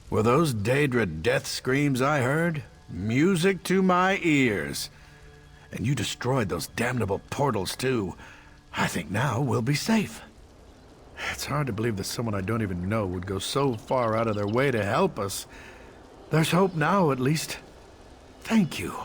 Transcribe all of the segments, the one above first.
Were those Daedra death screams I heard? Music to my ears. And you destroyed those damnable portals too. I think now we'll be safe. It's hard to believe that someone I don't even know would go so far out of their way to help us. There's hope now, at least. Thank you.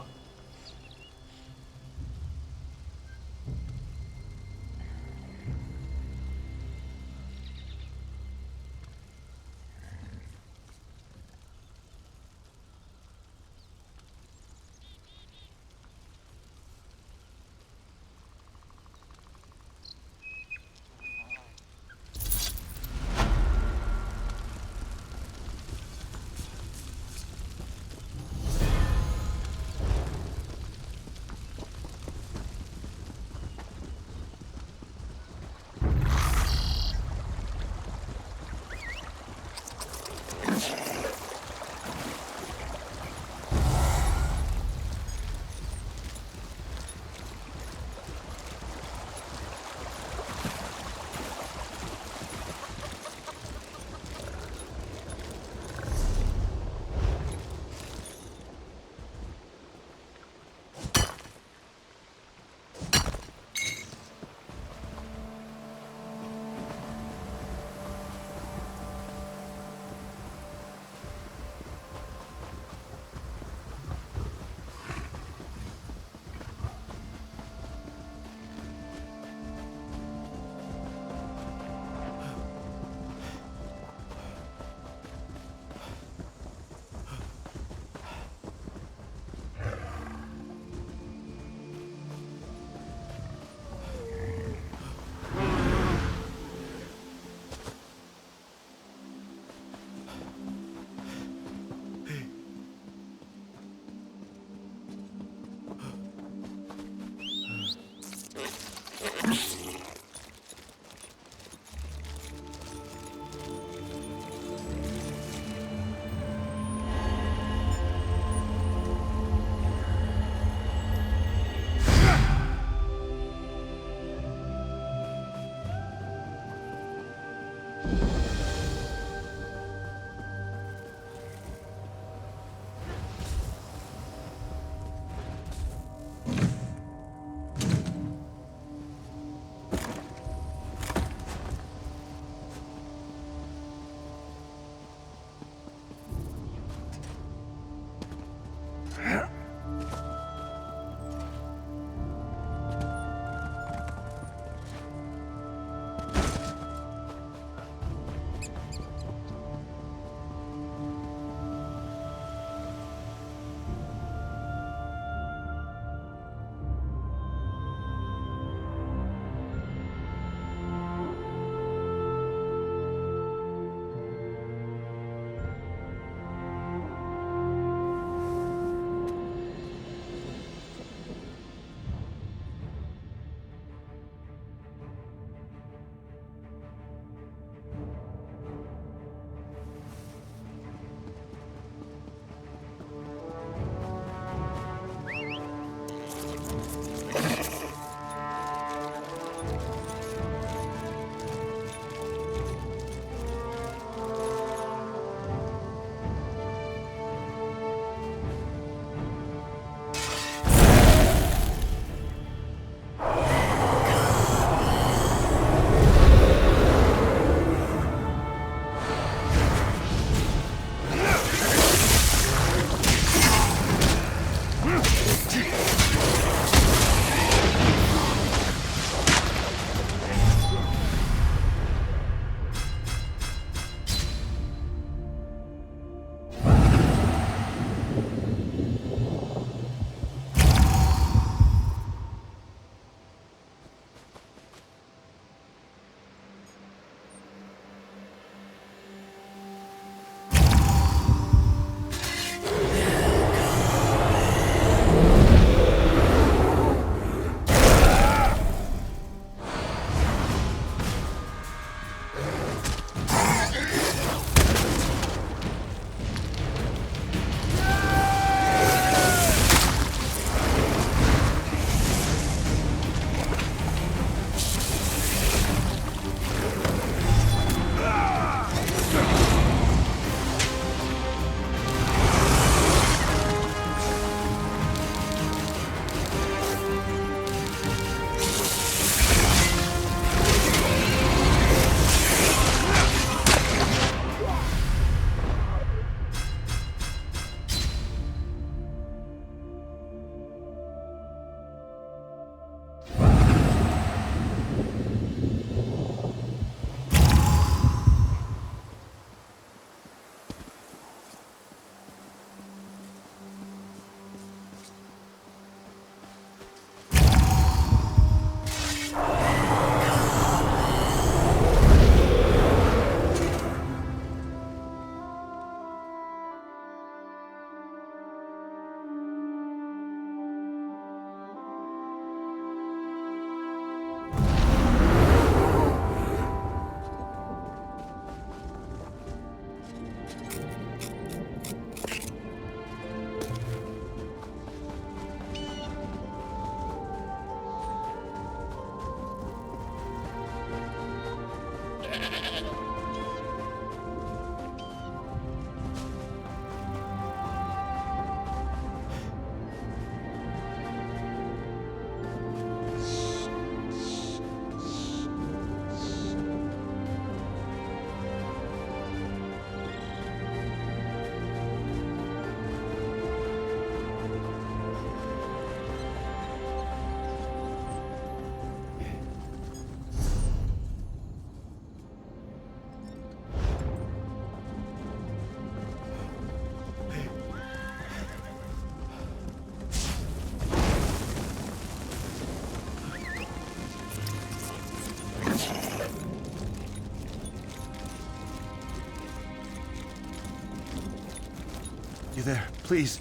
You there? Please.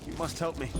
You must help me.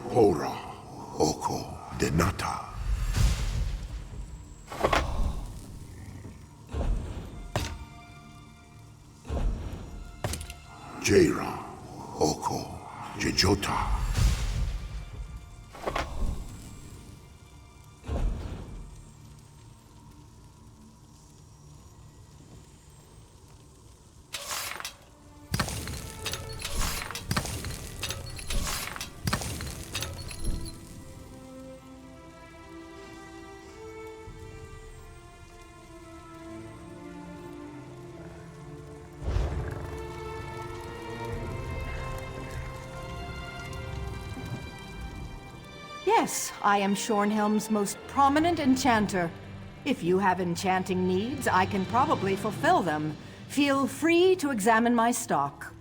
Hora, Oko, Denata. Jaira, Oko, Jejota. Yes, I am Shornhelm's most prominent enchanter. If you have enchanting needs, I can probably fulfill them. Feel free to examine my stock.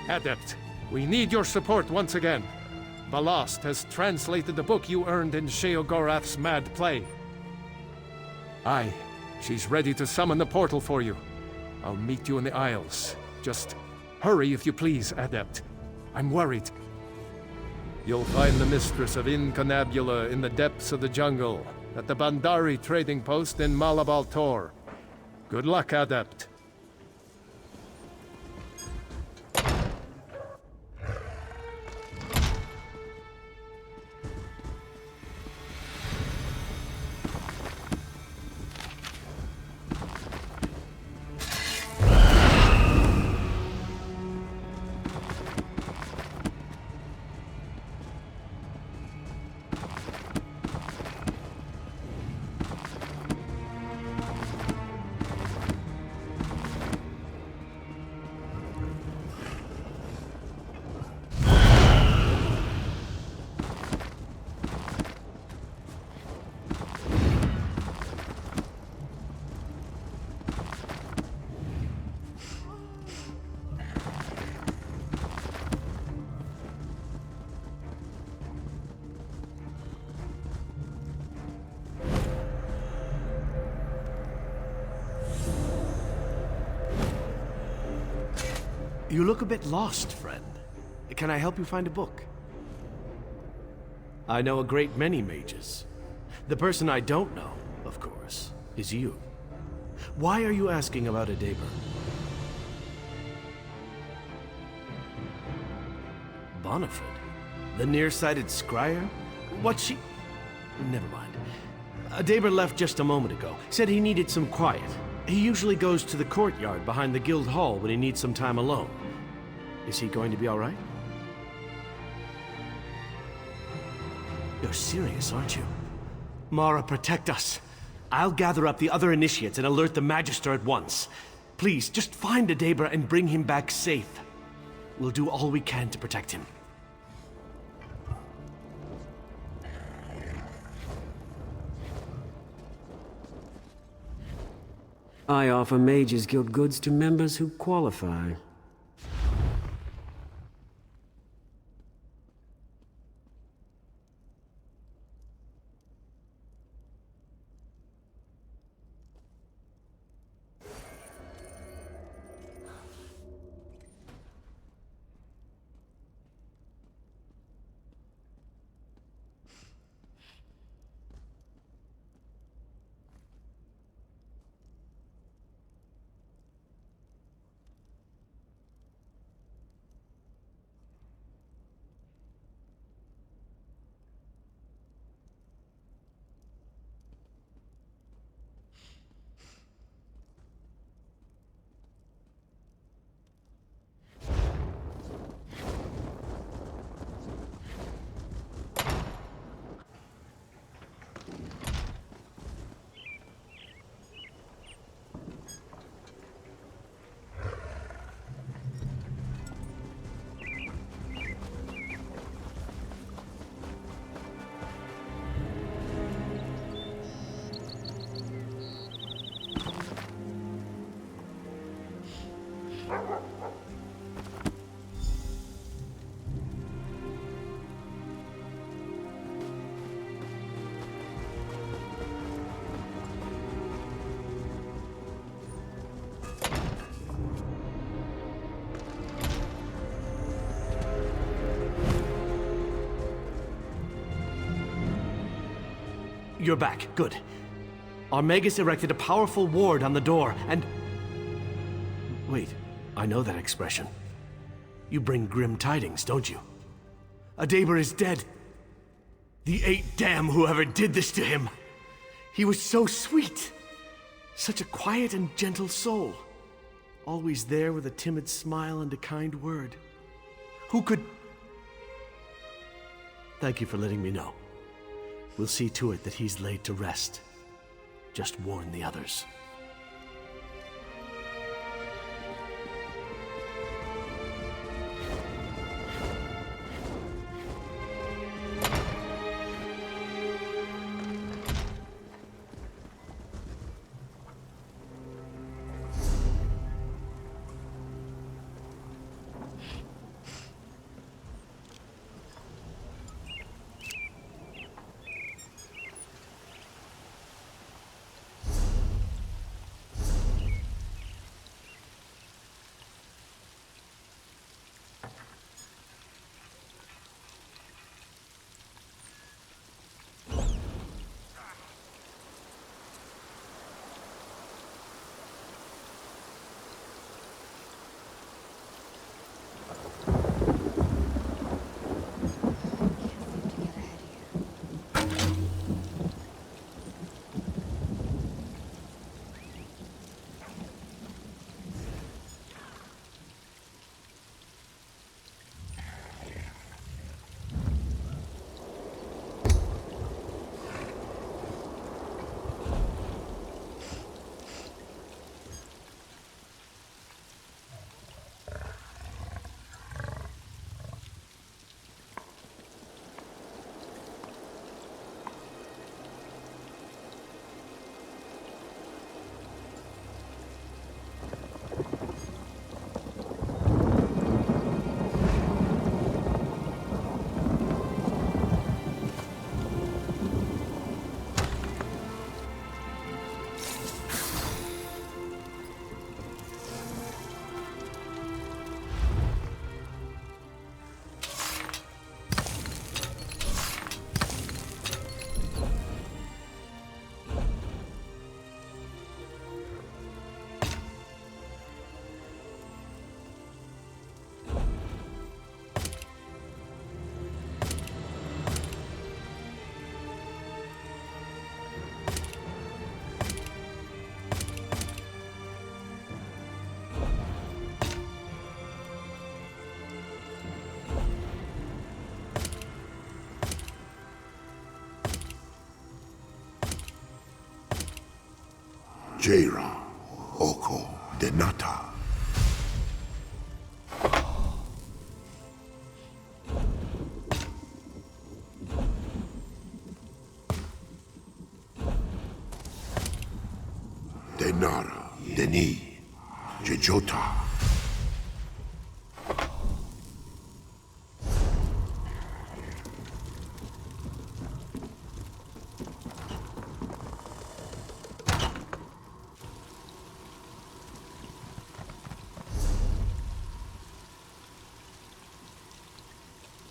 Adept, we need your support once again. Ballast has translated the book you earned in Sheogorath's mad play. Aye, she's ready to summon the portal for you. I'll meet you in the Isles. Just hurry if you please, Adept. I'm worried. You'll find the mistress of Incunabula in the depths of the jungle, at the Bandari trading post in Malabal Tor. Good luck, Adept. You look a bit lost, friend. Can I help you find a book? I know a great many mages. The person I don't know, of course, is you. Why are you asking about a Daber? Bonifred? The nearsighted scryer? What's she... Never mind. A Daber left just a moment ago. Said he needed some quiet. He usually goes to the courtyard behind the guild hall when he needs some time alone. Is he going to be all right? You're serious, aren't you? Mara, protect us. I'll gather up the other initiates and alert the Magister at once. Please, just find a Daber and bring him back safe. We'll do all we can to protect him. I offer Mages Guild goods to members who qualify. You're back. Good. Our Magus erected a powerful ward on the door, and... Wait, I know that expression. You bring grim tidings, don't you? A Daber is dead. The 8 damn whoever did this to him. He was so sweet. Such a quiet and gentle soul. Always there with a timid smile and a kind word. Who could... Thank you for letting me know. We'll see to it that he's laid to rest. Just warn the others. Jera, Oko, Denata. Denara, Deni, Jejota.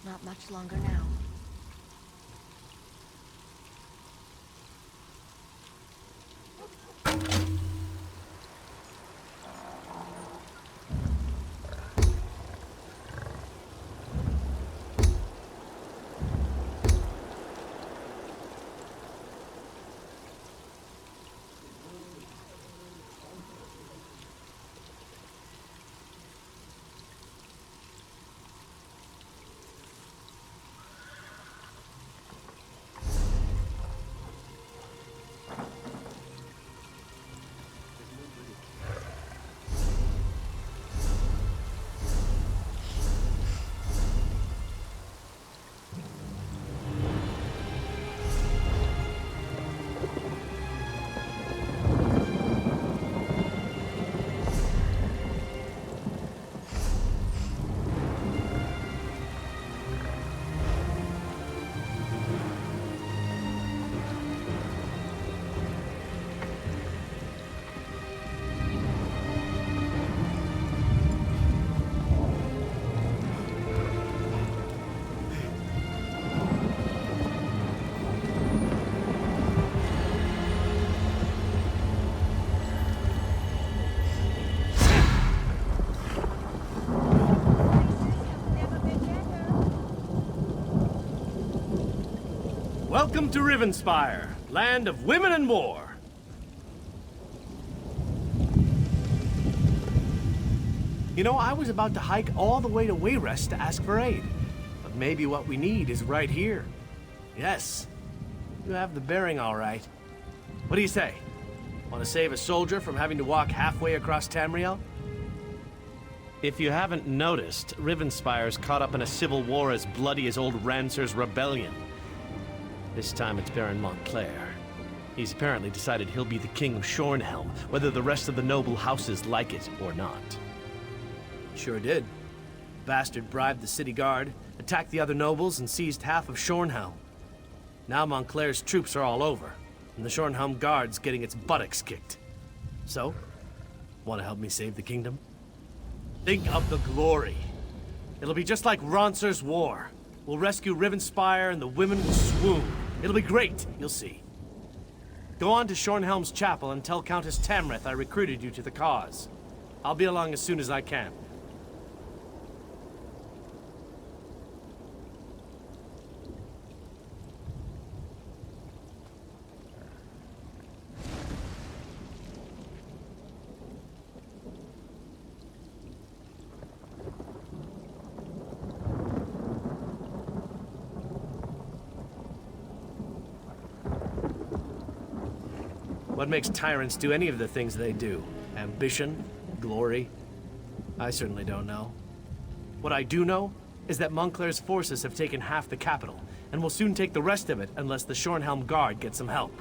Not much longer now. Welcome to Rivenspire, land of women and war. You know, I was about to hike all the way to Wayrest to ask for aid. But maybe what we need is right here. Yes, you have the bearing all right. What do you say? Want to save a soldier from having to walk halfway across Tamriel? If you haven't noticed, Rivenspire's caught up in a civil war as bloody as old Rancer's rebellion. This time it's Baron Montclair. He's apparently decided he'll be the king of Shornhelm, whether the rest of the noble houses like it or not. Sure did. Bastard bribed the city guard, attacked the other nobles, and seized half of Shornhelm. Now Montclair's troops are all over, and the Shornhelm guard's getting its buttocks kicked. So, want to help me save the kingdom? Think of the glory. It'll be just like Rancer's war. We'll rescue Rivenspire and the women will swoon. It'll be great, you'll see. Go on to Shornhelm's chapel and tell Countess Tamrith I recruited you to the cause. I'll be along as soon as I can. What makes tyrants do any of the things they do? Ambition? Glory? I certainly don't know. What I do know is that Montclair's forces have taken half the capital, and will soon take the rest of it unless the Shornhelm Guard gets some help.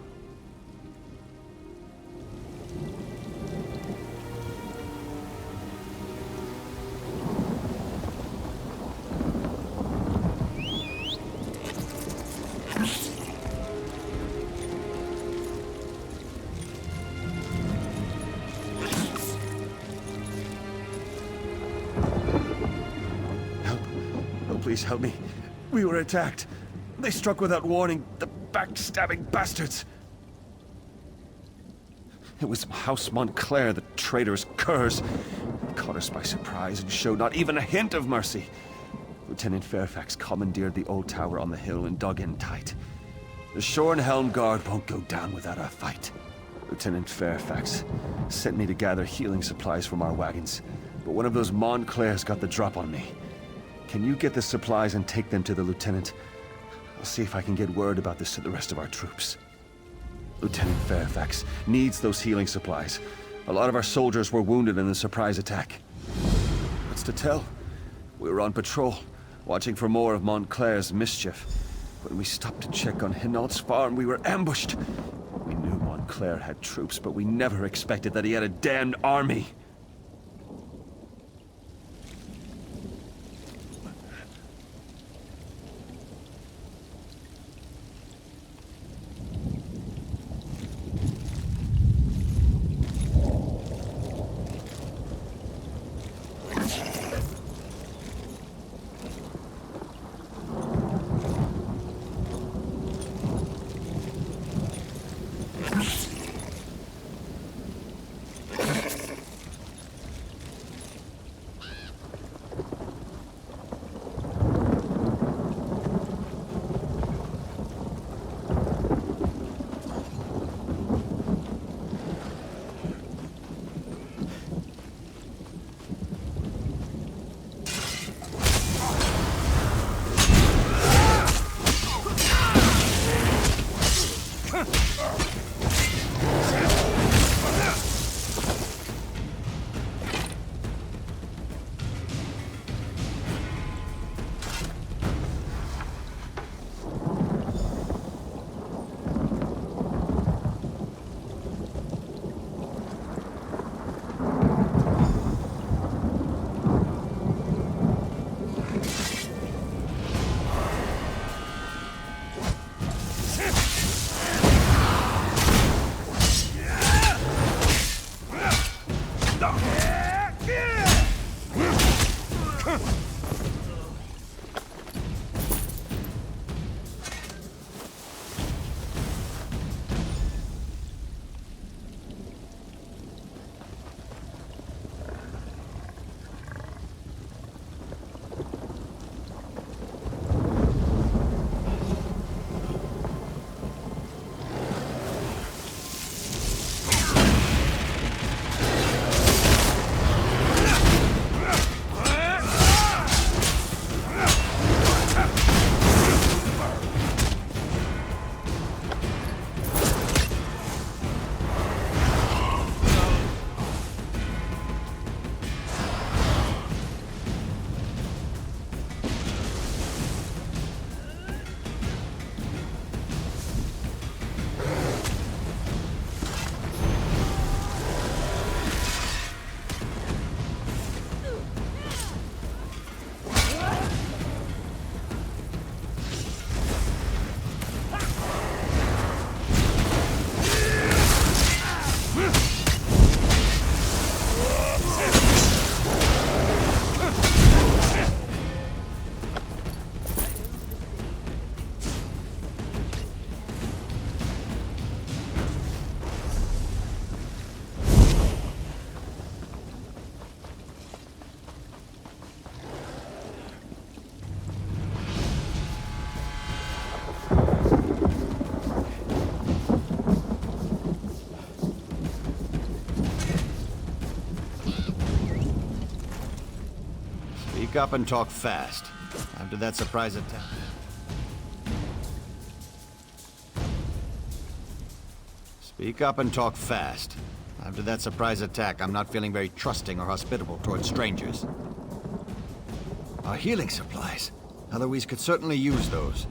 Please help me. We were attacked. They struck without warning. The backstabbing bastards. It was House Montclair, the traitor's curse. Caught us by surprise and showed not even a hint of mercy. Lieutenant Fairfax commandeered the old tower on the hill and dug in tight. The Shornhelm Guard won't go down without a fight. Lieutenant Fairfax sent me to gather healing supplies from our wagons, but one of those Montclairs got the drop on me. Can you get the supplies and take them to the lieutenant? I'll see if I can get word about this to the rest of our troops. Lieutenant Fairfax needs those healing supplies. A lot of our soldiers were wounded in the surprise attack. What's to tell? We were on patrol, watching for more of Montclair's mischief. When we stopped to check on Hinault's farm, we were ambushed. We knew Montclair had troops, but we never expected that he had a damned army. Speak up and talk fast. After that surprise attack... Speak up and talk fast. After that surprise attack, I'm not feeling very trusting or hospitable towards strangers. Our healing supplies. Eloise could certainly use those.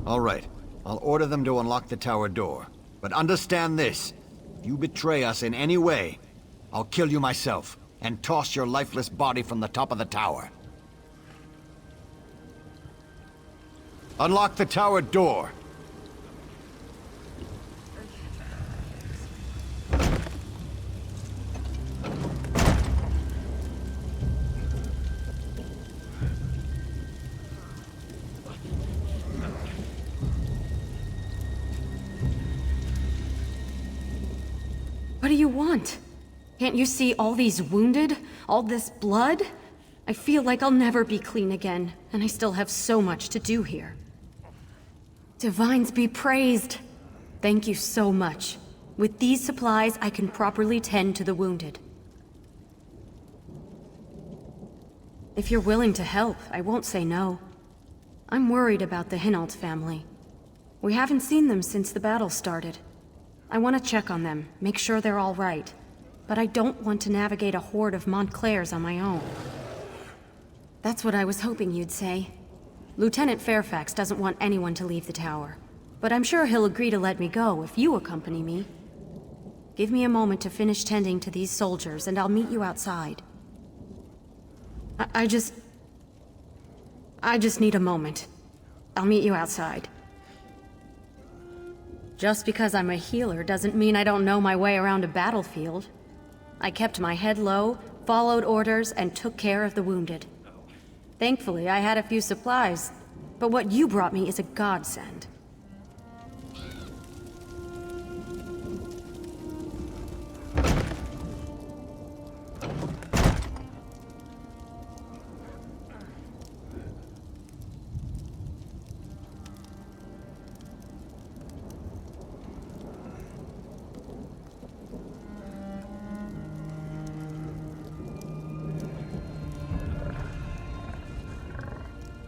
All right. I'll order them to unlock the tower door. But understand this. If you betray us in any way, I'll kill you myself and toss your lifeless body from the top of the tower. Unlock the tower door. What do you want? Can't you see all these wounded? All this blood? I feel like I'll never be clean again, and I still have so much to do here. Divines be praised! Thank you so much. With these supplies, I can properly tend to the wounded. If you're willing to help, I won't say no. I'm worried about the Hinault family. We haven't seen them since the battle started. I want to check on them, make sure they're all right. But I don't want to navigate a horde of Montclairs on my own. That's what I was hoping you'd say. Lieutenant Fairfax doesn't want anyone to leave the tower. But I'm sure he'll agree to let me go if you accompany me. Give me a moment to finish tending to these soldiers, and I'll meet you outside. I just need a moment. I'll meet you outside. Just because I'm a healer doesn't mean I don't know my way around a battlefield. I kept my head low, followed orders, and took care of the wounded. Thankfully, I had a few supplies, but what you brought me is a godsend.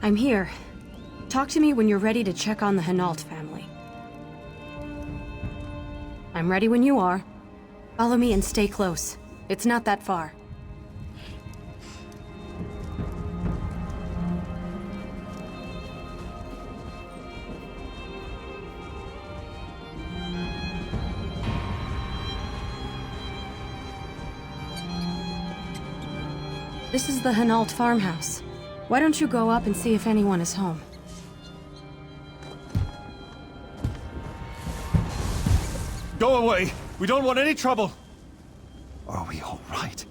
I'm here. Talk to me when you're ready to check on the Hinault family. I'm ready when you are. Follow me and stay close. It's not that far. This is the Hinault farmhouse. Why don't you go up and see if anyone is home? Go away! We don't want any trouble! Are we all right?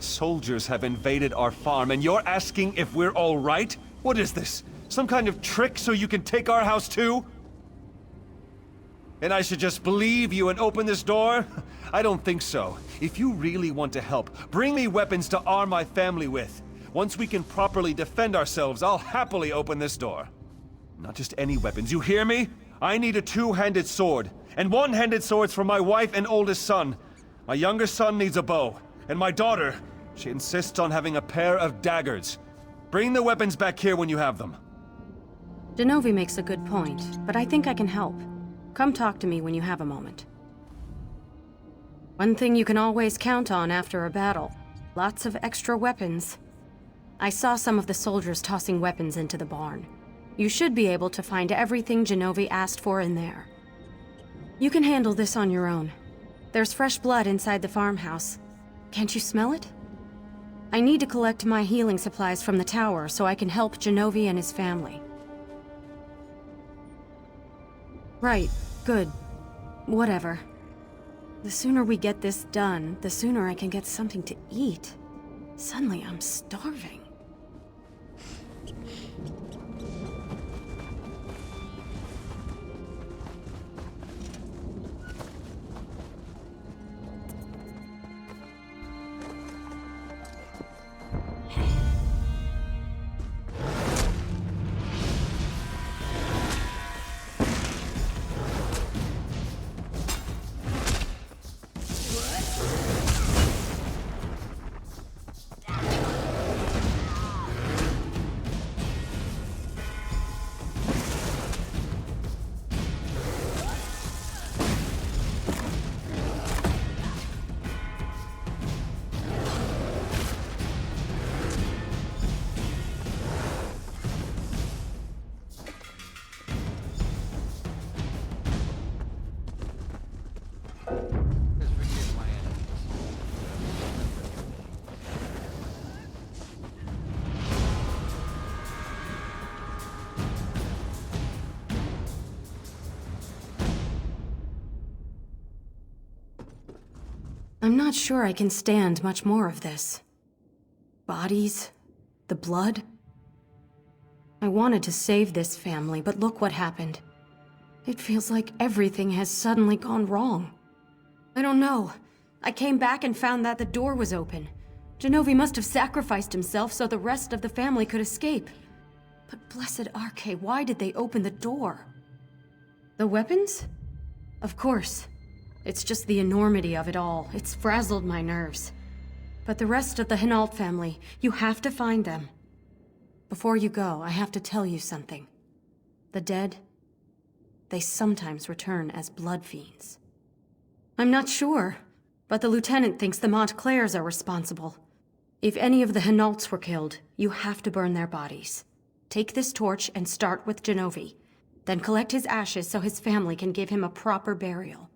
Soldiers have invaded our farm, and you're asking if we're all right? What is this? Some kind of trick so you can take our house too? And I should just believe you and open this door? I don't think so. If you really want to help, bring me weapons to arm my family with. Once we can properly defend ourselves, I'll happily open this door. Not just any weapons, you hear me? I need a two-handed sword, and one-handed swords for my wife and oldest son. My younger son needs a bow, and my daughter, she insists on having a pair of daggers. Bring the weapons back here when you have them. Genovi makes a good point, but I think I can help. Come talk to me when you have a moment. One thing you can always count on after a battle. Lots of extra weapons. I saw some of the soldiers tossing weapons into the barn. You should be able to find everything Genovi asked for in there. You can handle this on your own. There's fresh blood inside the farmhouse. Can't you smell it? I need to collect my healing supplies from the tower so I can help Genovi and his family. Right, good. Whatever. The sooner we get this done, the sooner I can get something to eat. Suddenly I'm starving. I'm not sure I can stand much more of this. Bodies, the blood. I wanted to save this family, but look what happened. It feels like everything has suddenly gone wrong. I don't know. I came back and found that the door was open. Genovi must have sacrificed himself so the rest of the family could escape. But blessed Arche, why did they open the door? The weapons? Of course. It's just the enormity of it all. It's frazzled my nerves. But the rest of the Hinault family, you have to find them. Before you go, I have to tell you something. The dead, they sometimes return as blood fiends. I'm not sure, but the lieutenant thinks the Montclairs are responsible. If any of the Hainaults were killed, you have to burn their bodies. Take this torch and start with Genovi. Then collect his ashes so his family can give him a proper burial.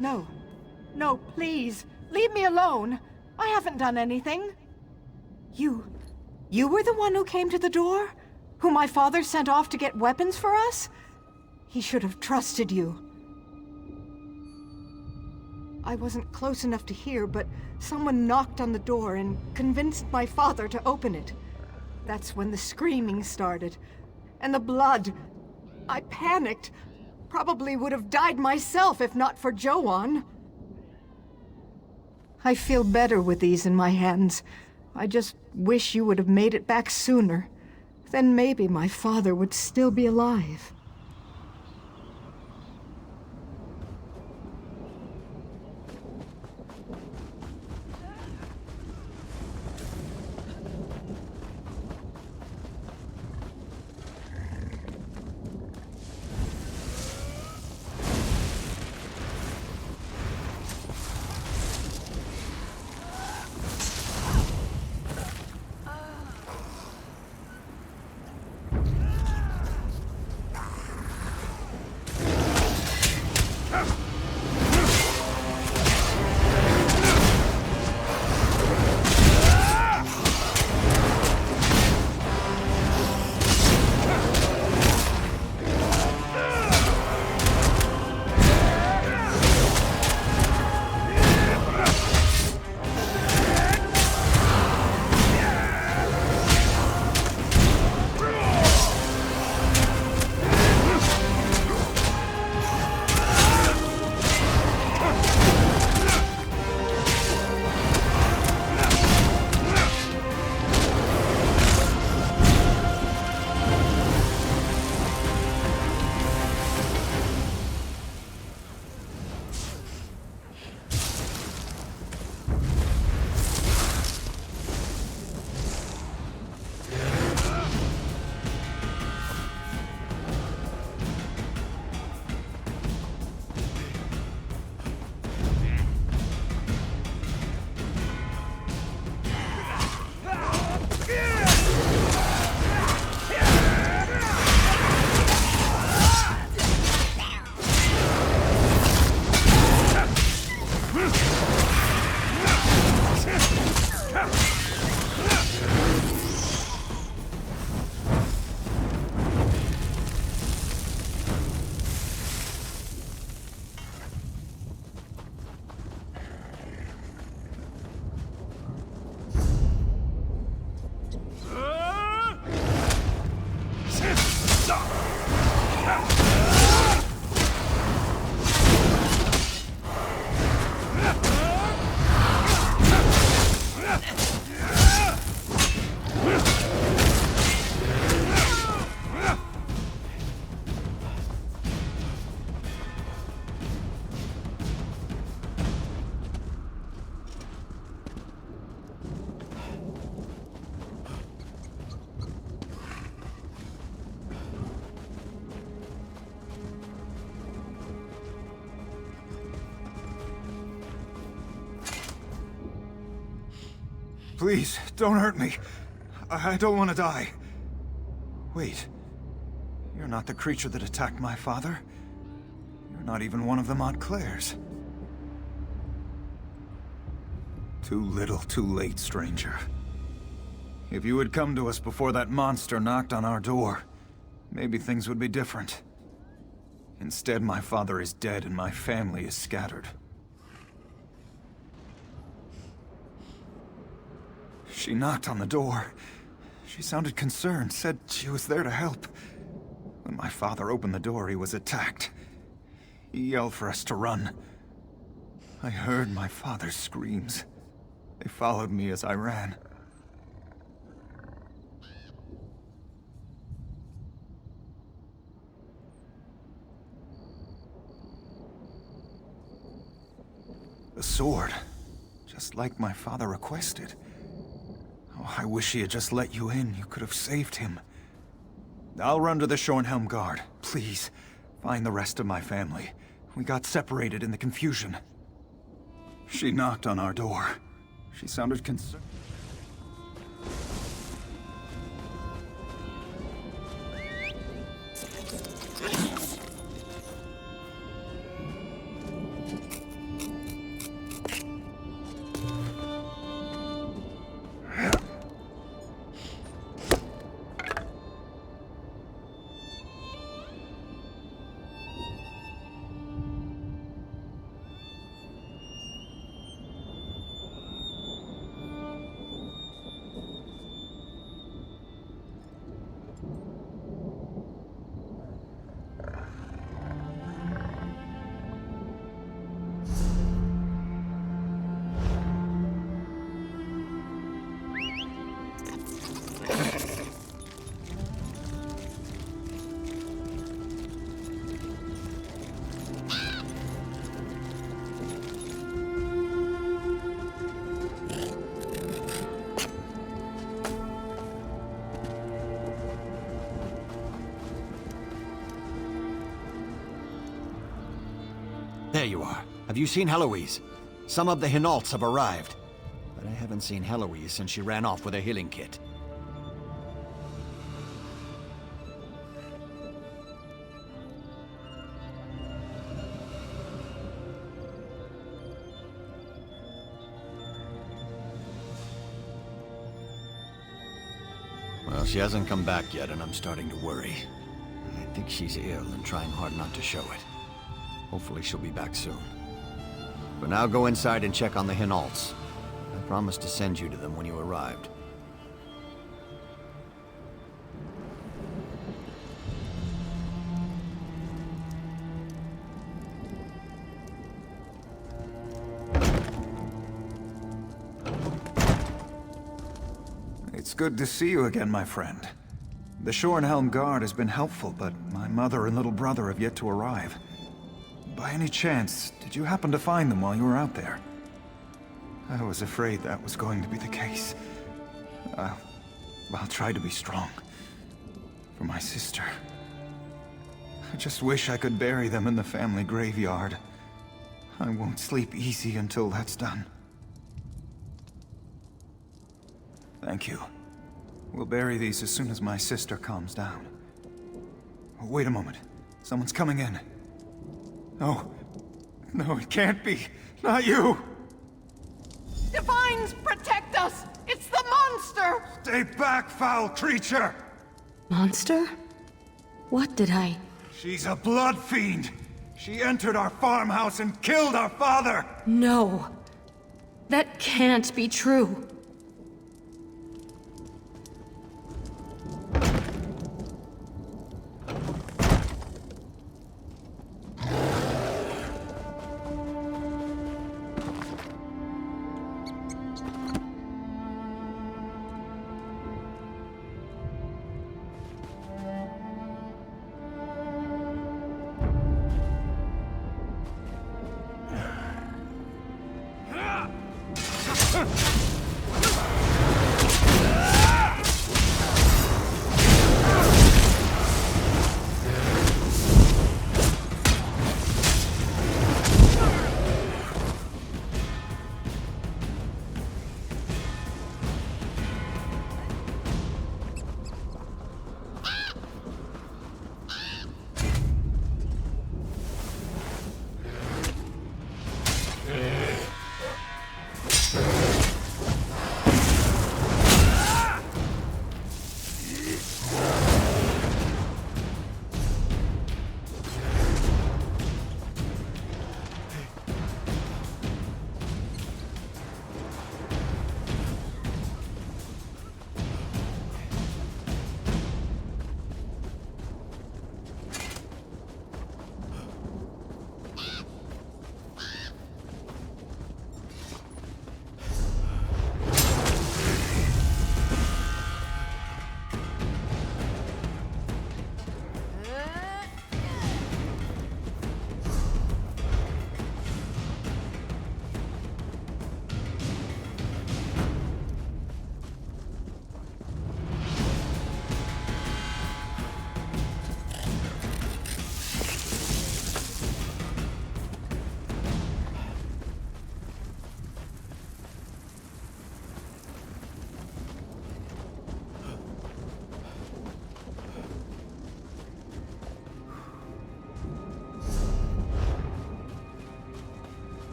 No. No, please. Leave me alone. I haven't done anything. You were the one who came to the door? Who my father sent off to get weapons for us? He should have trusted you. I wasn't close enough to hear, but someone knocked on the door and convinced my father to open it. That's when the screaming started. And the blood. I panicked. Probably would have died myself if not for Joanne. I feel better with these in my hands. I just wish you would have made it back sooner. Then maybe my father would still be alive. Please, don't hurt me. I don't want to die. Wait. You're not the creature that attacked my father. You're not even one of the Montclairs. Too little, too late, stranger. If you had come to us before that monster knocked on our door, maybe things would be different. Instead, my father is dead and my family is scattered. She knocked on the door. She sounded concerned, said she was there to help. When my father opened the door, he was attacked. He yelled for us to run. I heard my father's screams. They followed me as I ran. The sword, just like my father requested. Oh, I wish he had just let you in. You could have saved him. I'll run to the Shornhelm Guard. Please, find the rest of my family. We got separated in the confusion. She knocked on our door. She sounded concerned. There you are. Have you seen Heloise? Some of the Hinaults have arrived. But I haven't seen Heloise since she ran off with her healing kit. Well, she hasn't come back yet, and I'm starting to worry. I think she's ill and trying hard not to show it. Hopefully she'll be back soon. For now, go inside and check on the Hinaults. I promised to send you to them when you arrived. It's good to see you again, my friend. The Shornhelm Guard has been helpful, but my mother and little brother have yet to arrive. By any chance, did you happen to find them while you were out there? I was afraid that was going to be the case. I'll try to be strong. For my sister. I just wish I could bury them in the family graveyard. I won't sleep easy until that's done. Thank you. We'll bury these as soon as my sister calms down. Oh, wait a moment. Someone's coming in. No. No, it can't be. Not you! Divines, protect us! It's the monster! Stay back, foul creature! Monster? What did I... She's a blood fiend! She entered our farmhouse and killed our father! No. That can't be true.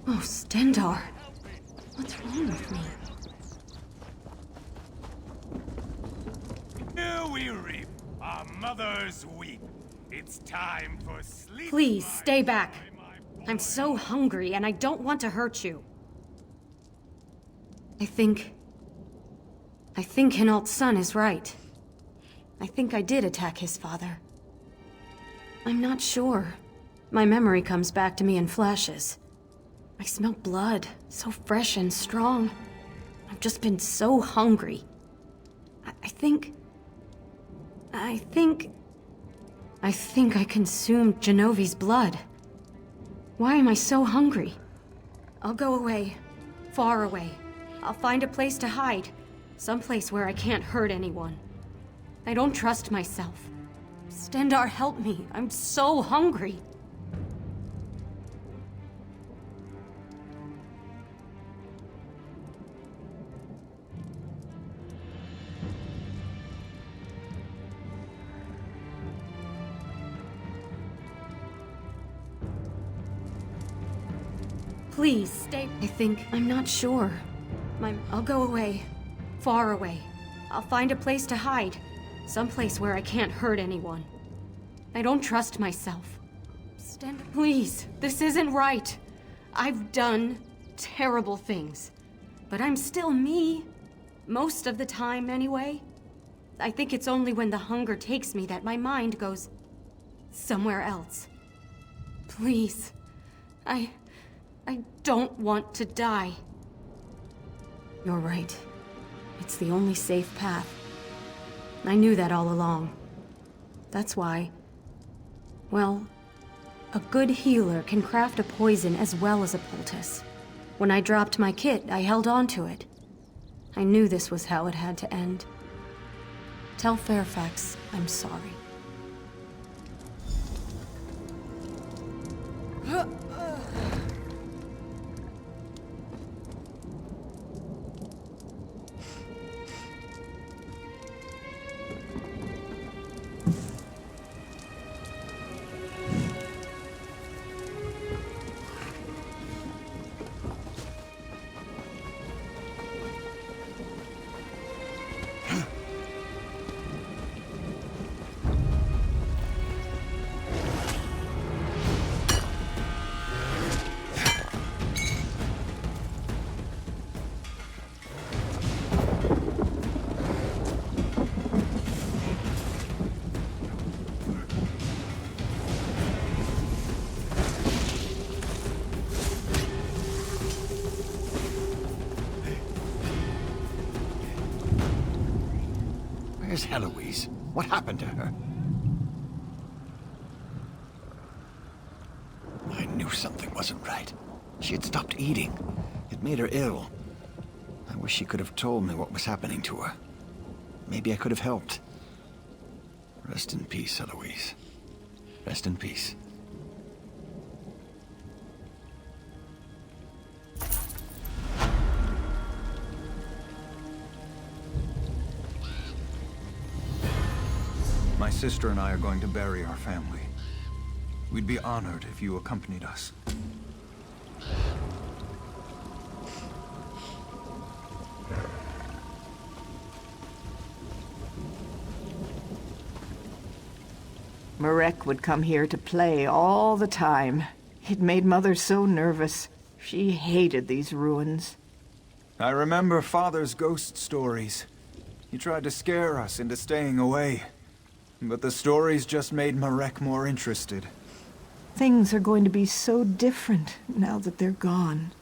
Oh, Stendar. What's wrong with me? Here we reap, our mothers weep. It's time for sleep. Please, stay back. I'm so hungry and I don't want to hurt you. I think Hinault's son is right. I think I did attack his father. I'm not sure. My memory comes back to me in flashes. I smell blood, so fresh and strong. I've just been so hungry. I think I consumed Genovi's blood. Why am I so hungry? I'll go away. Far away. I'll find a place to hide. Someplace where I can't hurt anyone. I don't trust myself. Stendar, help me. I'm so hungry. Please, stay. I'm not sure. I'll go away. Far away. I'll find a place to hide. Someplace where I can't hurt anyone. I don't trust myself. Please, this isn't right. I've done terrible things. But I'm still me. Most of the time, anyway. I think it's only when the hunger takes me that my mind goes somewhere else. Please. I don't want to die. You're right. It's the only safe path. I knew that all along. That's why... well, a good healer can craft a poison as well as a poultice. When I dropped my kit, I held on to it. I knew this was how it had to end. Tell Fairfax I'm sorry. Where's Heloise? What happened to her? I knew something wasn't right. She had stopped eating. It made her ill. I wish she could have told me what was happening to her. Maybe I could have helped. Rest in peace, Heloise. Rest in peace. My sister and I are going to bury our family. We'd be honored if you accompanied us. Marek would come here to play all the time. It made Mother so nervous. She hated these ruins. I remember Father's ghost stories. He tried to scare us into staying away. But the stories just made Marek more interested. Things are going to be so different now that they're gone.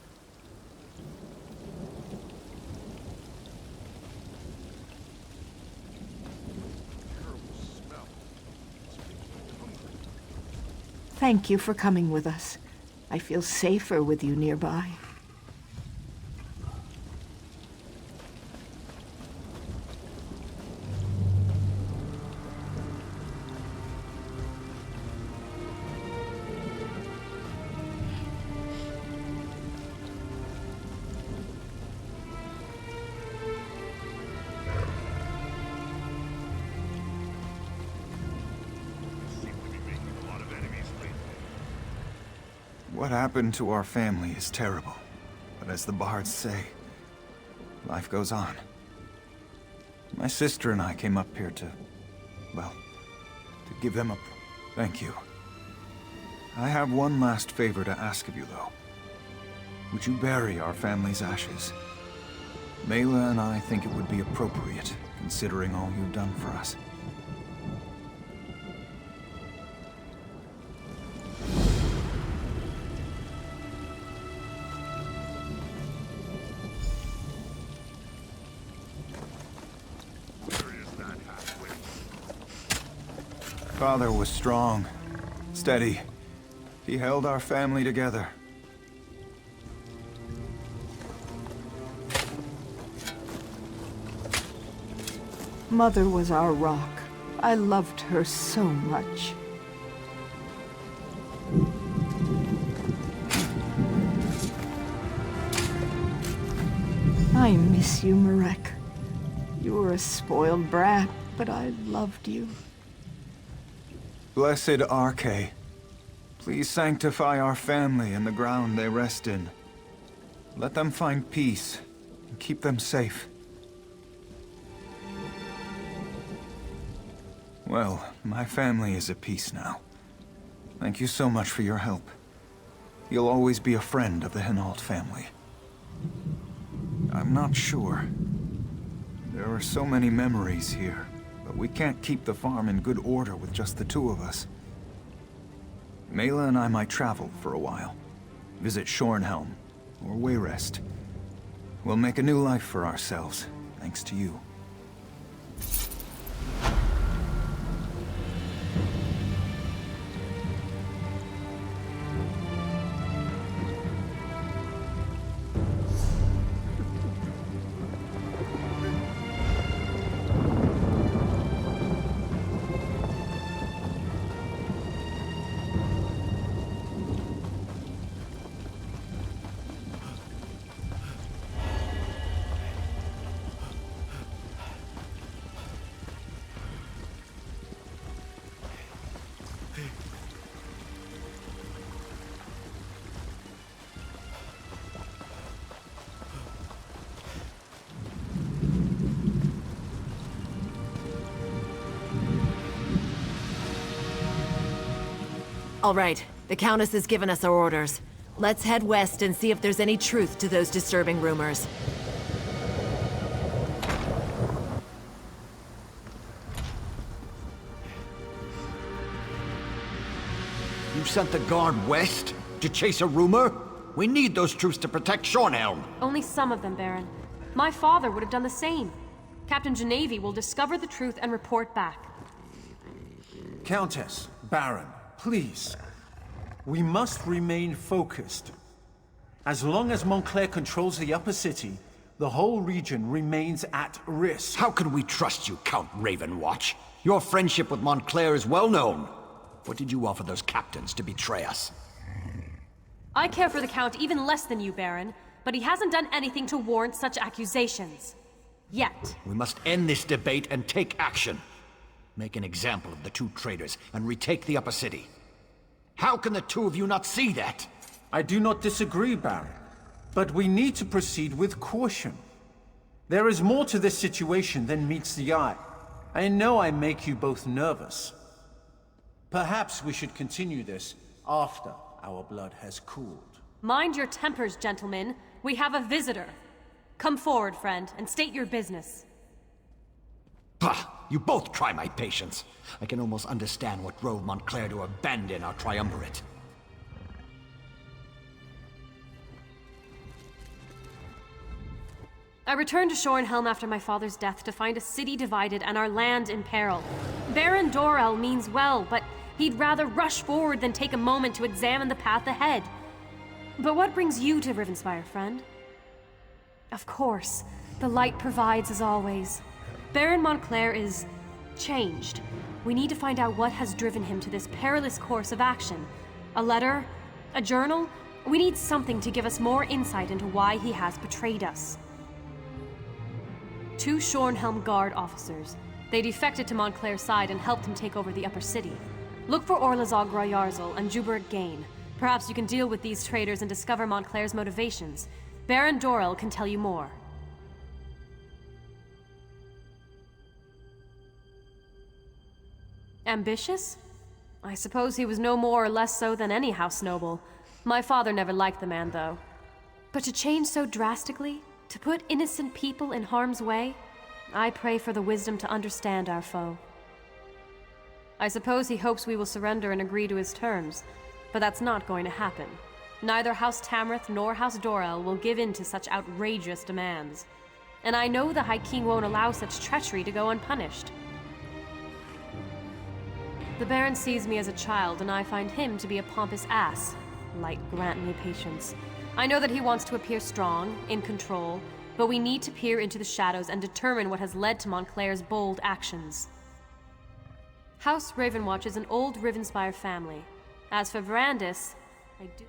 Thank you for coming with us. I feel safer with you nearby. Seem to be making a lot of enemies. What happened to our family is terrible. But as the bards say, life goes on. My sister and I came up here to, well, to give them a thank you. I have one last favor to ask of you, though. Would you bury our family's ashes? Mela and I think it would be appropriate, considering all you've done for us. Father was strong, steady. He held our family together. Mother was our rock. I loved her so much. I miss you, Marek. You were a spoiled brat, but I loved you. Blessed Arche, please sanctify our family and the ground they rest in. Let them find peace and keep them safe. Well, my family is at peace now. Thank you so much for your help. You'll always be a friend of the Hinault family. I'm not sure. There are so many memories here, but we can't keep the farm in good order with just the two of us. Mela and I might travel for a while. Visit Shornhelm, or Wayrest. We'll make a new life for ourselves, thanks to you. All right, the Countess has given us our orders. Let's head west and see if there's any truth to those disturbing rumors. You sent the guard west to chase a rumor? We need those troops to protect Shornhelm. Only some of them, Baron. My father would have done the same. Captain Genevieve will discover the truth and report back. Countess, Baron, please. We must remain focused. As long as Montclair controls the upper city, the whole region remains at risk. How can we trust you, Count Ravenwatch? Your friendship with Montclair is well known. What did you offer those captains to betray us? I care for the Count even less than you, Baron, but he hasn't done anything to warrant such accusations. Yet. We must end this debate and take action. Make an example of the two traitors and retake the upper city. How can the two of you not see that? I do not disagree, Baron, but we need to proceed with caution. There is more to this situation than meets the eye. I know I make you both nervous. Perhaps we should continue this after our blood has cooled. Mind your tempers, gentlemen. We have a visitor. Come forward, friend, and state your business. Bah! You both try my patience. I can almost understand what drove Montclair to abandon our triumvirate. I returned to Shornhelm after my father's death to find a city divided and our land in peril. Baron Dorel means well, but he'd rather rush forward than take a moment to examine the path ahead. But what brings you to Rivenspire, friend? Of course, the light provides as always. Baron Montclair is changed. We need to find out what has driven him to this perilous course of action. A letter? A journal? We need something to give us more insight into why he has betrayed us. 2 Shornhelm Guard officers. They defected to Montclair's side and helped him take over the upper city. Look for Orlazog Royarzal and Juberit Gain. Perhaps you can deal with these traitors and discover Montclair's motivations. Baron Dorel can tell you more. Ambitious? I suppose he was no more or less so than any house noble. My father never liked the man, though. But to change so drastically? To put innocent people in harm's way? I pray for the wisdom to understand our foe. I suppose he hopes we will surrender and agree to his terms, but that's not going to happen. Neither House Tamrith nor House Dorel will give in to such outrageous demands. And I know the High King won't allow such treachery to go unpunished. The Baron sees me as a child, and I find him to be a pompous ass. Light, grant me patience. I know that he wants to appear strong, in control, but we need to peer into the shadows and determine what has led to Montclair's bold actions. House Ravenwatch is an old Rivenspire family. As for Verandis, I do...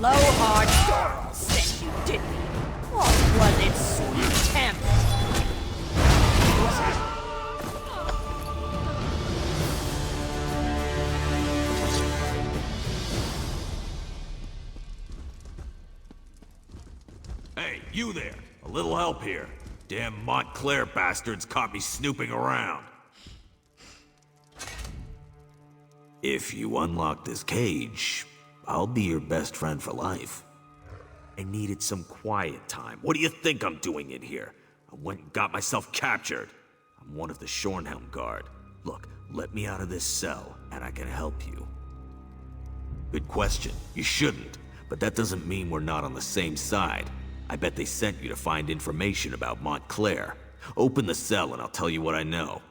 Blowhard Dorel sent you, didn't he? Or was it sweet Tamrith? Hey, you there! A little help here. Damn Montclair bastards caught me snooping around. If you unlock this cage, I'll be your best friend for life. I needed some quiet time. What do you think I'm doing in here? I went and got myself captured. I'm one of the Shornhelm Guard. Look, let me out of this cell, and I can help you. Good question. You shouldn't. But that doesn't mean we're not on the same side. I bet they sent you to find information about Montclair. Open the cell and I'll tell you what I know.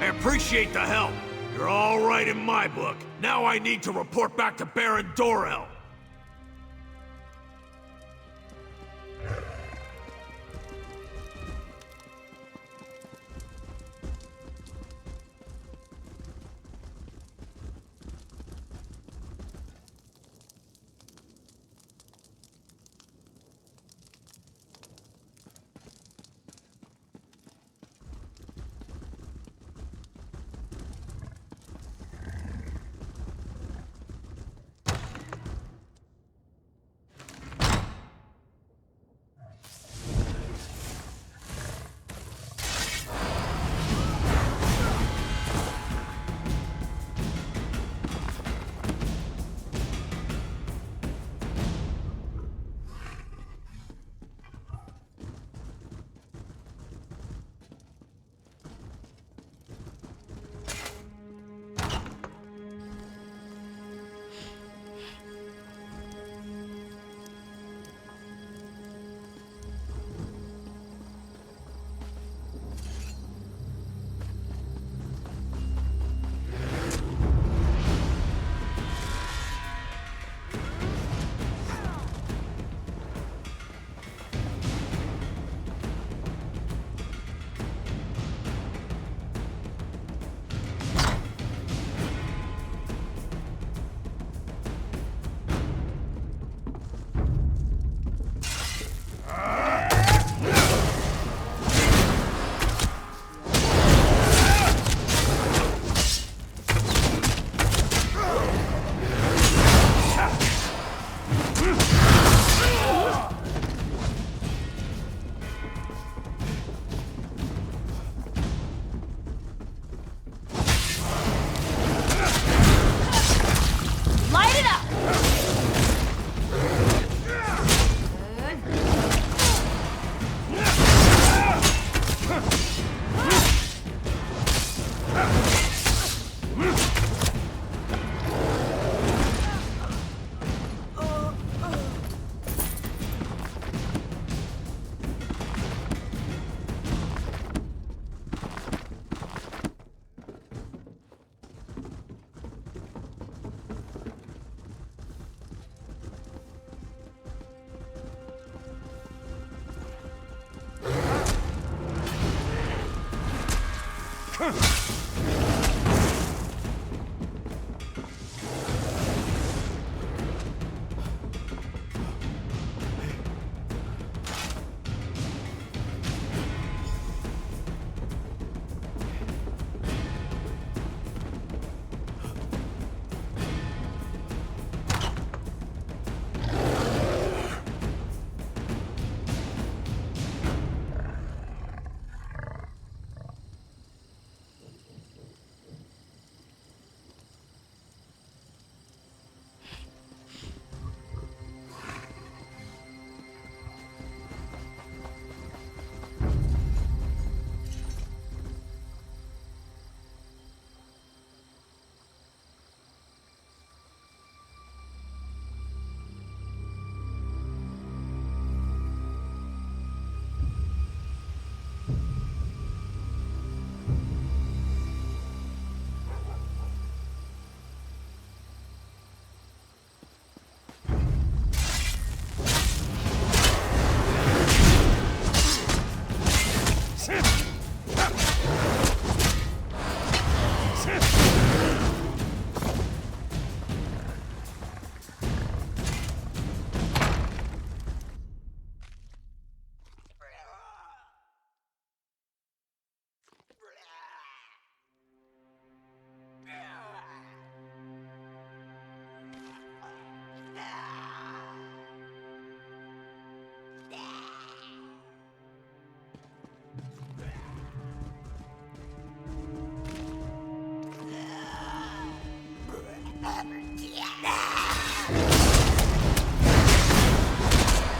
I appreciate the help. You're all right in my book. Now I need to report back to Baron Dorel.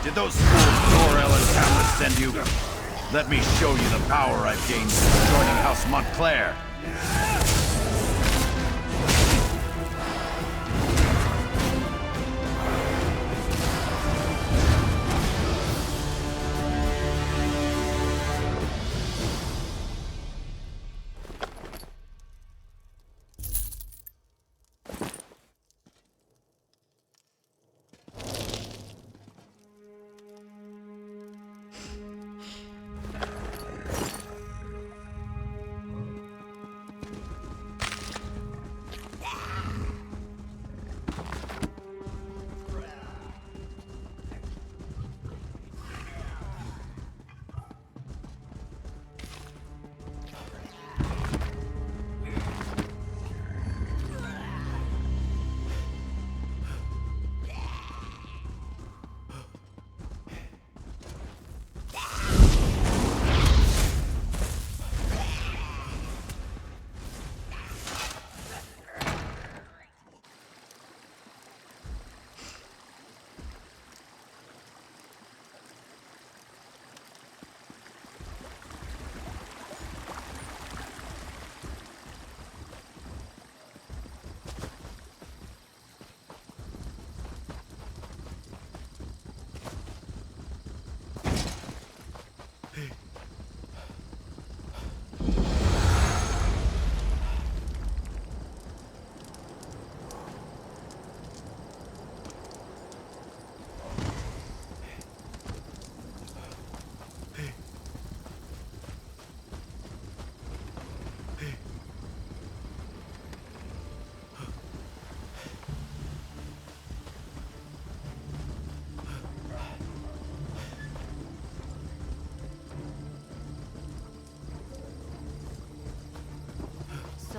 Did those fools Dorel and Hamlet send you? Let me show you the power I've gained since joining House Montclair.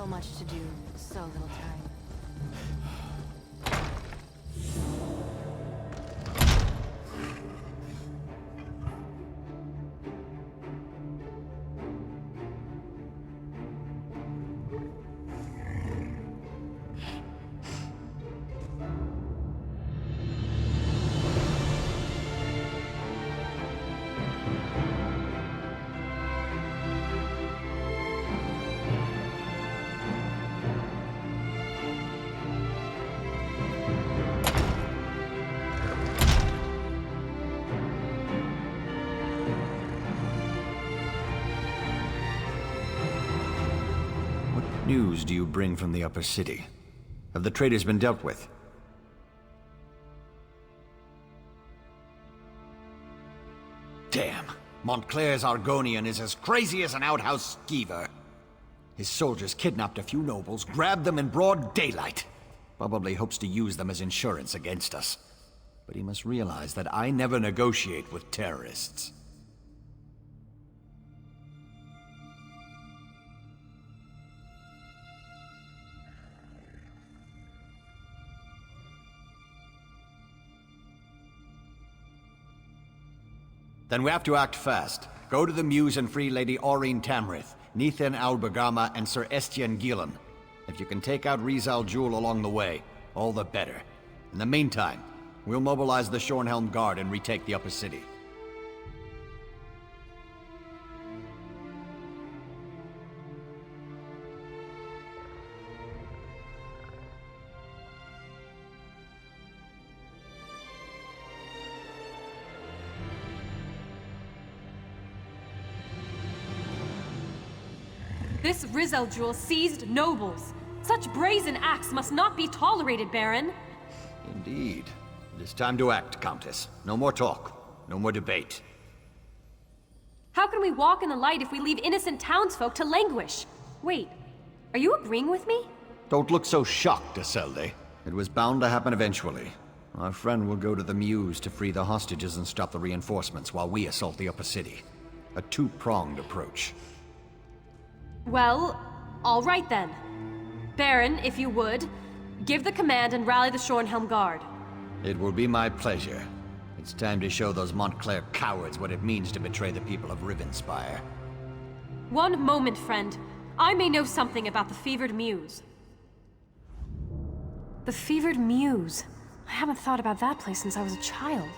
So much to do, so little time. News do you bring from the upper city? Have the traitors been dealt with? Damn! Montclair's Argonian is as crazy as an outhouse skeever. His soldiers kidnapped a few nobles, grabbed them in broad daylight. Probably hopes to use them as insurance against us. But he must realize that I never negotiate with terrorists. Then we have to act fast. Go to the Muse and free Lady Aurene Tamrith, Nethan Albergama, and Sir Estienne Gillen. If you can take out Rizal Jewel along the way, all the better. In the meantime, we'll mobilize the Shornhelm Guard and retake the upper city. This Rizal Jewel seized nobles. Such brazen acts must not be tolerated, Baron. Indeed. It is time to act, Countess. No more talk. No more debate. How can we walk in the light if we leave innocent townsfolk to languish? Wait, are you agreeing with me? Don't look so shocked, Isolde. It was bound to happen eventually. Our friend will go to the Muse to free the hostages and stop the reinforcements while we assault the upper city. A two-pronged approach. Well, all right then. Baron, if you would, give the command and rally the Shornhelm Guard. It will be my pleasure. It's time to show those Montclair cowards what it means to betray the people of Rivenspire. One moment, friend. I may know something about the Fevered Muse. The Fevered Muse? I haven't thought about that place since I was a child.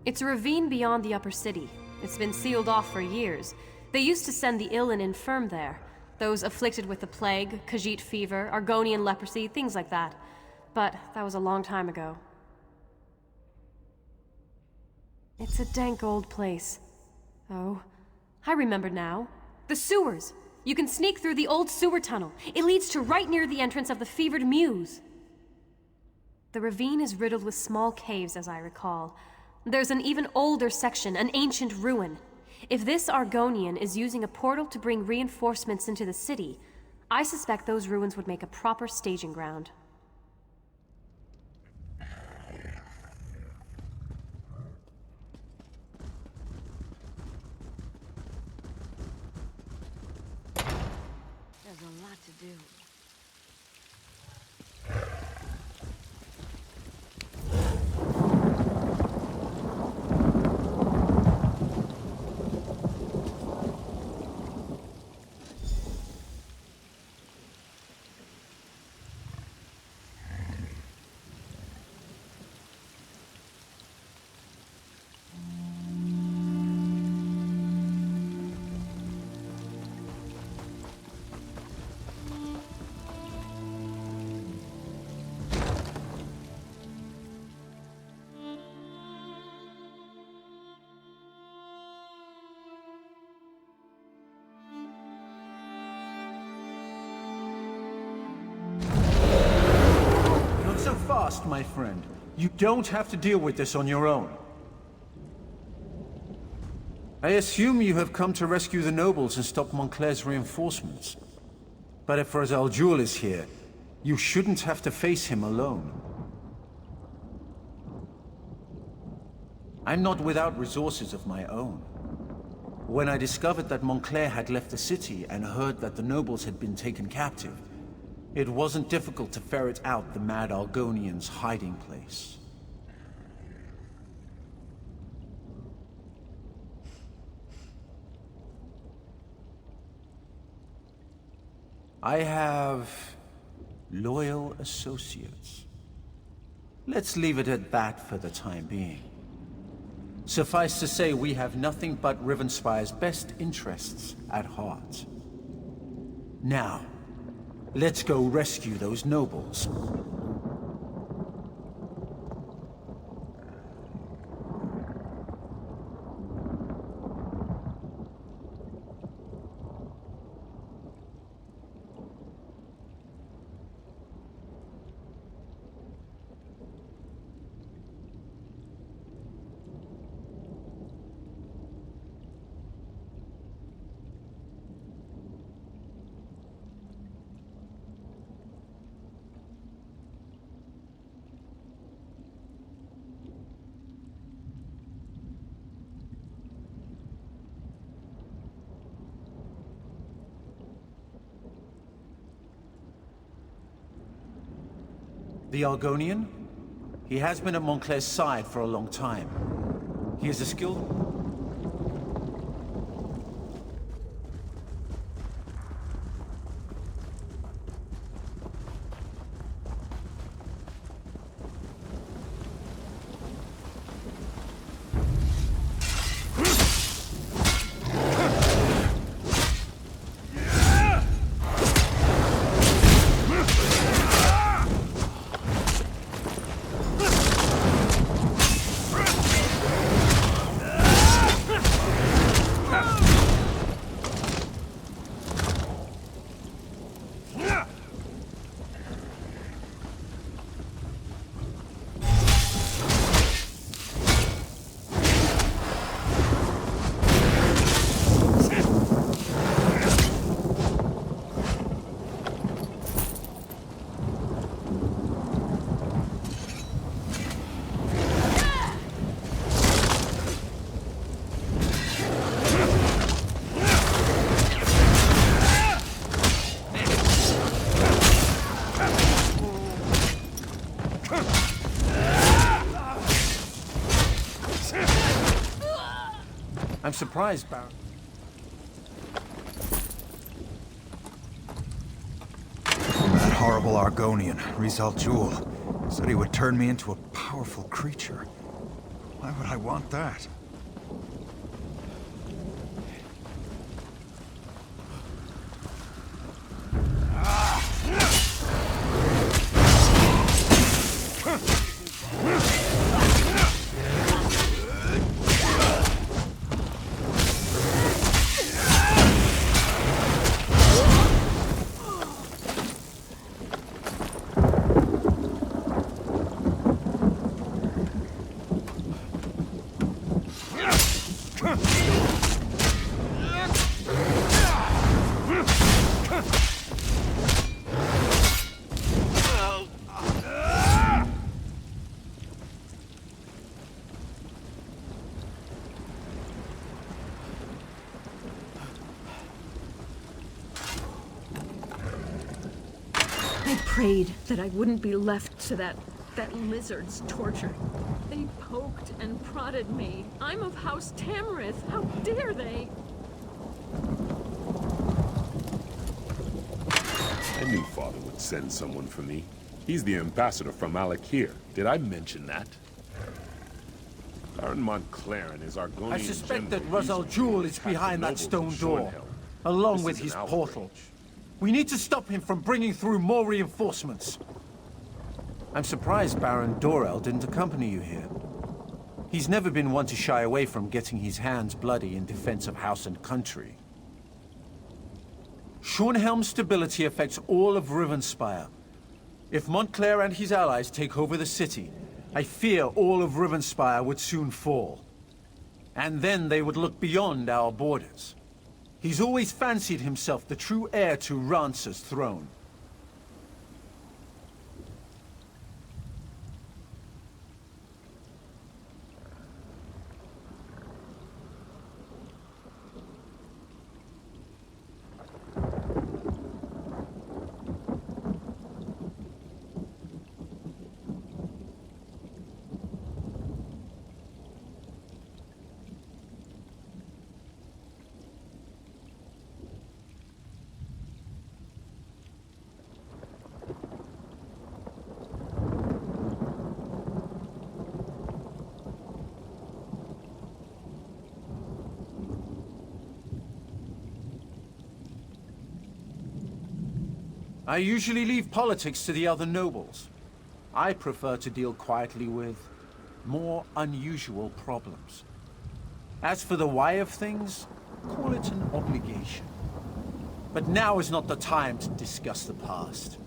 It's a ravine beyond the upper city. It's been sealed off for years. They used to send the ill and infirm there. Those afflicted with the plague, Khajiit fever, Argonian leprosy, things like that. But that was a long time ago. It's a dank old place. Oh, I remember now. The sewers! You can sneak through the old sewer tunnel. It leads to right near the entrance of the Fevered Muse. The ravine is riddled with small caves, as I recall. There's an even older section, an ancient ruin. If this Argonian is using a portal to bring reinforcements into the city, I suspect those ruins would make a proper staging ground. There's a lot to do. Fast, my friend. You don't have to deal with this on your own. I assume you have come to rescue the nobles and stop Montclair's reinforcements. But if Rizal Jewel is here, you shouldn't have to face him alone. I'm not without resources of my own. When I discovered that Montclair had left the city and heard that the nobles had been taken captive, it wasn't difficult to ferret out the mad Argonian's hiding place. I have loyal associates. Let's leave it at that for the time being. Suffice to say, we have nothing but Rivenspire's best interests at heart. Now, let's go rescue those nobles. The Argonian? He has been at Montclair's side for a long time. He is a skilled... I'm surprised, Baron. That horrible Argonian, Rizal Jewel, said he would turn me into a powerful creature. Why would I want that? I prayed that I wouldn't be left to that lizard's torture. They poked and prodded me. I'm of House Tamrith. How dare they? I knew Father would send someone for me. He's the ambassador from Alakir. Did I mention that? Baron Montclair and his Argonian I suspect that general Rizal used Jewel to is attack behind the that nobles stone of door, Schornhelm. along This with is his an portal. outrage. We need to stop him from bringing through more reinforcements. I'm surprised Baron Dorel didn't accompany you here. He's never been one to shy away from getting his hands bloody in defense of house and country. Schornhelm's stability affects all of Rivenspire. If Montclair and his allies take over the city, I fear all of Rivenspire would soon fall. And then they would look beyond our borders. He's always fancied himself the true heir to Rance's throne. I usually leave politics to the other nobles. I prefer to deal quietly with more unusual problems. As for the why of things, call it an obligation. But now is not the time to discuss the past.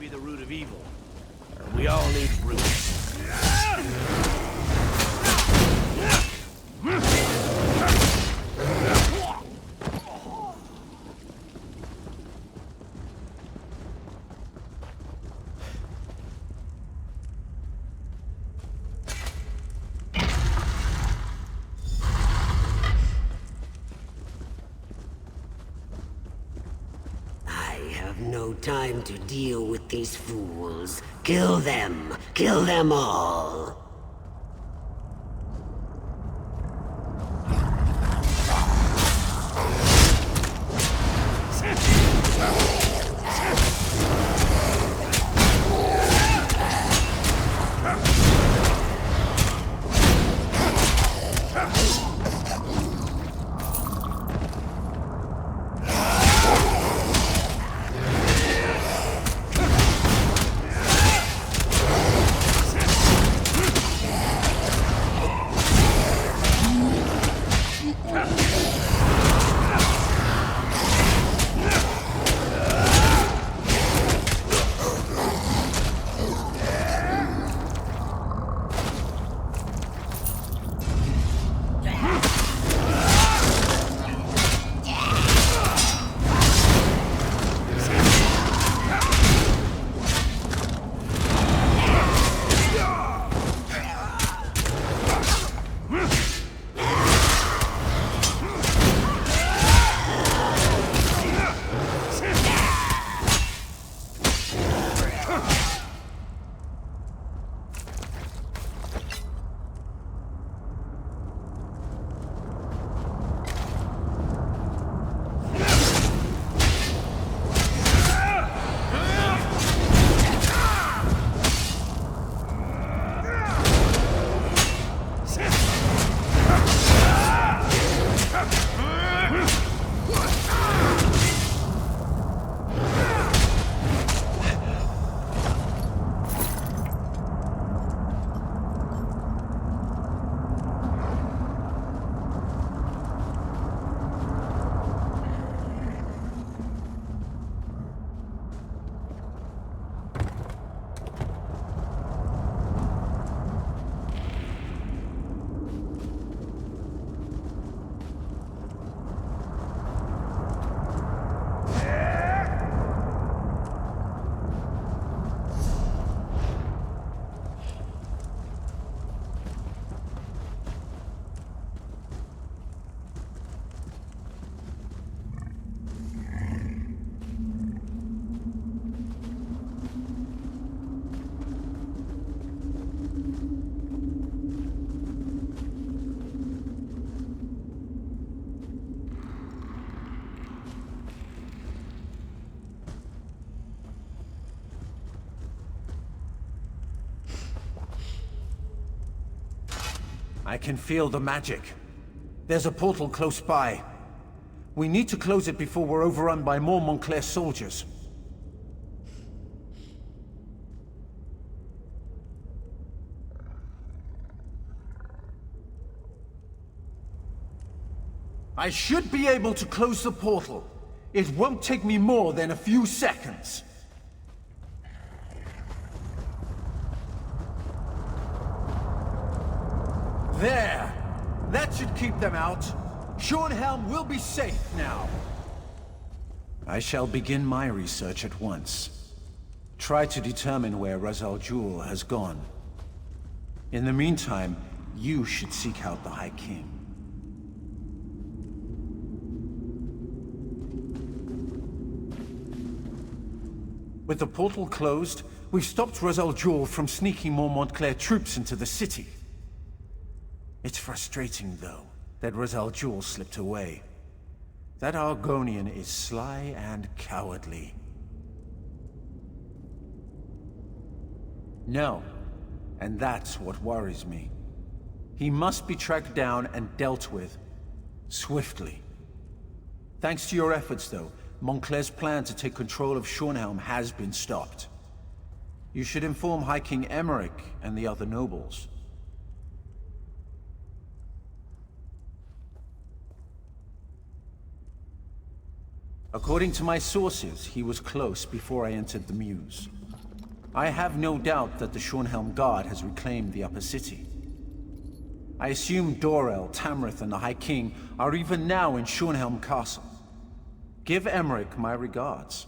Be the root of evil. We all need roots. No time to deal with these fools. Kill them! Kill them all! I can feel the magic. There's a portal close by. We need to close it before we're overrun by more Montclair soldiers. I should be able to close the portal. It won't take me more than a few seconds. There! That should keep them out. Schornhelm will be safe now. I shall begin my research at once. Try to determine where Ra's al Ghul has gone. In the meantime, you should seek out the High King. With the portal closed, we've stopped Rosal Jewel from sneaking more Montclair troops into the city. It's frustrating, though, that Rosal Jewel slipped away. That Argonian is sly and cowardly. No, and that's what worries me. He must be tracked down and dealt with, swiftly. Thanks to your efforts, though, Montclair's plan to take control of Schornhelm has been stopped. You should inform High King Emmerich and the other nobles. According to my sources, he was close before I entered the Mews. I have no doubt that the Schornhelm Guard has reclaimed the upper city. I assume Dorel, Tamrith, and the High King are even now in Schornhelm Castle. Give Emmerich my regards.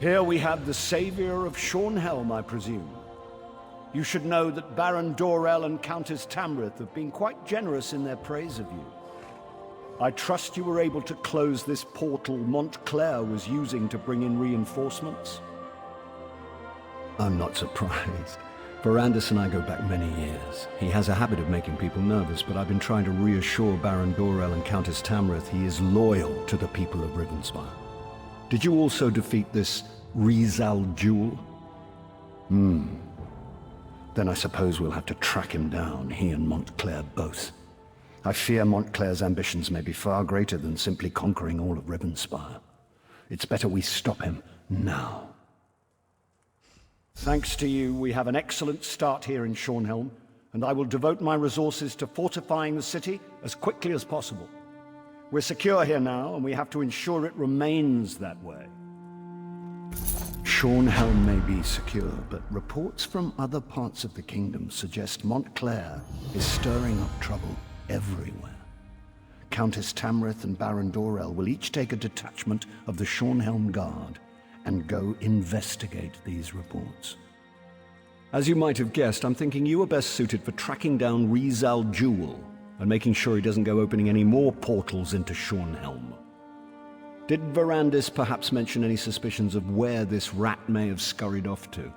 Here we have the savior of Shornhelm, I presume. You should know that Baron Dorell and Countess Tamrith have been quite generous in their praise of you. I trust you were able to close this portal Montclair was using to bring in reinforcements? I'm not surprised. Verandis and I go back many years. He has a habit of making people nervous, but I've been trying to reassure Baron Dorell and Countess Tamrith he is loyal to the people of Rivenspire. Did you also defeat this Rizal Jewel? Then I suppose we'll have to track him down, he and Montclair both. I fear Montclair's ambitions may be far greater than simply conquering all of Rivenspire. It's better we stop him now. Thanks to you, we have an excellent start here in Shornhelm, and I will devote my resources to fortifying the city as quickly as possible. We're secure here now, and we have to ensure it remains that way. Shornhelm may be secure, but reports from other parts of the kingdom suggest Montclair is stirring up trouble everywhere. Countess Tamrith and Baron Dorell will each take a detachment of the Shornhelm Guard and go investigate these reports. As you might have guessed, I'm thinking you are best suited for tracking down Rizal Jewel and making sure he doesn't go opening any more portals into Shornhelm. Did Verandis perhaps mention any suspicions of where this rat may have scurried off to?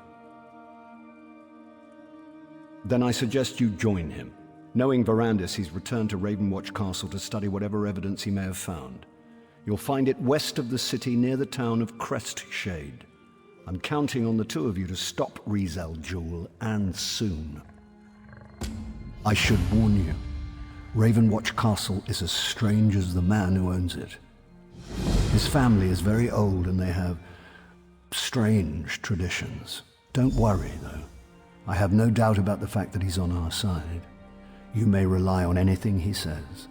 Then I suggest you join him. Knowing Verandis, he's returned to Ravenwatch Castle to study whatever evidence he may have found. You'll find it west of the city near the town of Crestshade. I'm counting on the two of you to stop Rizal Jewel, and soon. I should warn you, Ravenwatch Castle is as strange as the man who owns it. His family is very old and they have strange traditions. Don't worry, though. I have no doubt about the fact that he's on our side. You may rely on anything he says.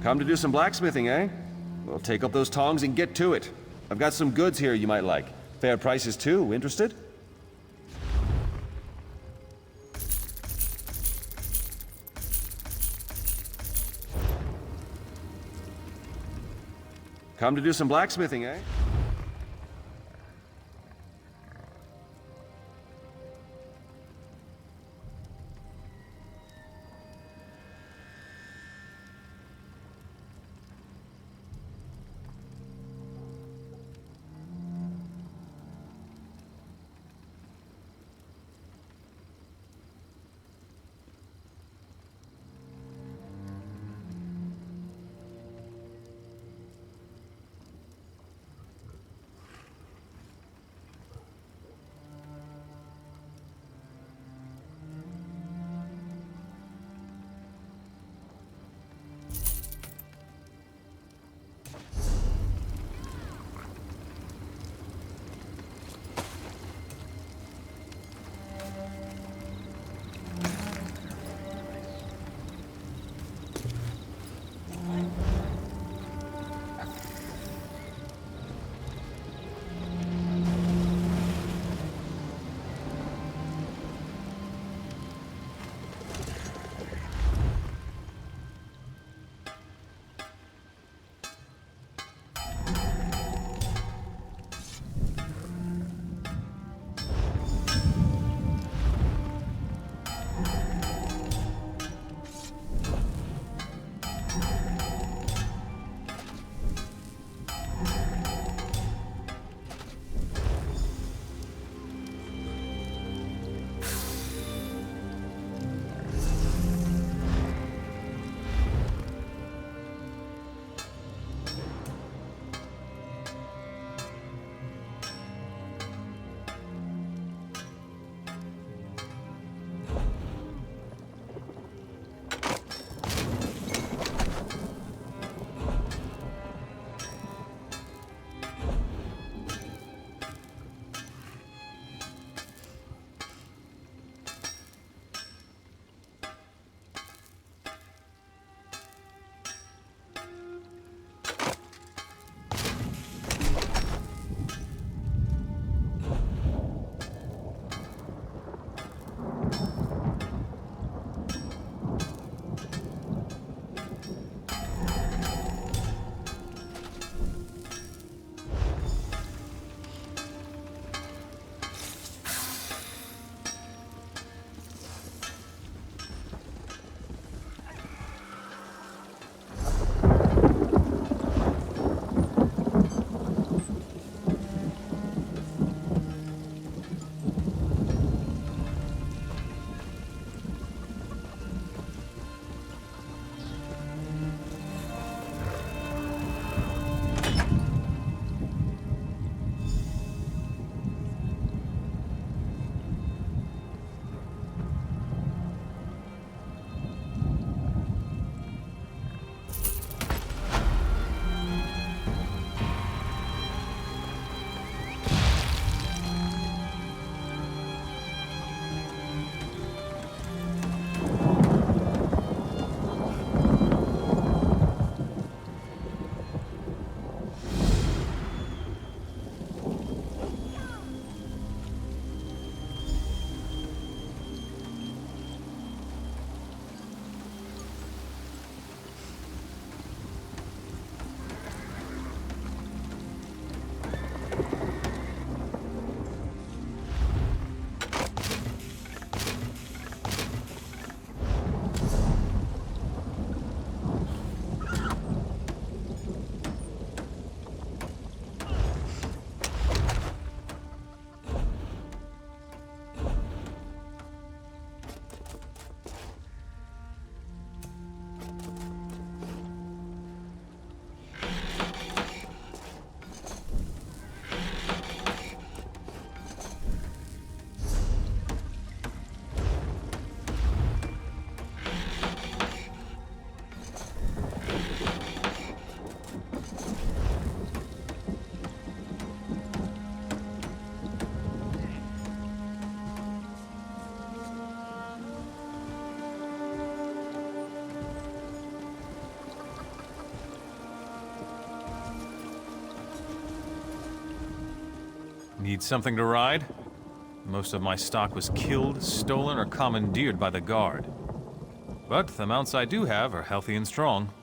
Come to do some blacksmithing, eh? Well, take up those tongs and get to it. I've got some goods here you might like. Fair prices too. Interested? Come to do some blacksmithing, eh? Need something to ride? Most of my stock was killed, stolen, or commandeered by the guard. But the mounts I do have are healthy and strong.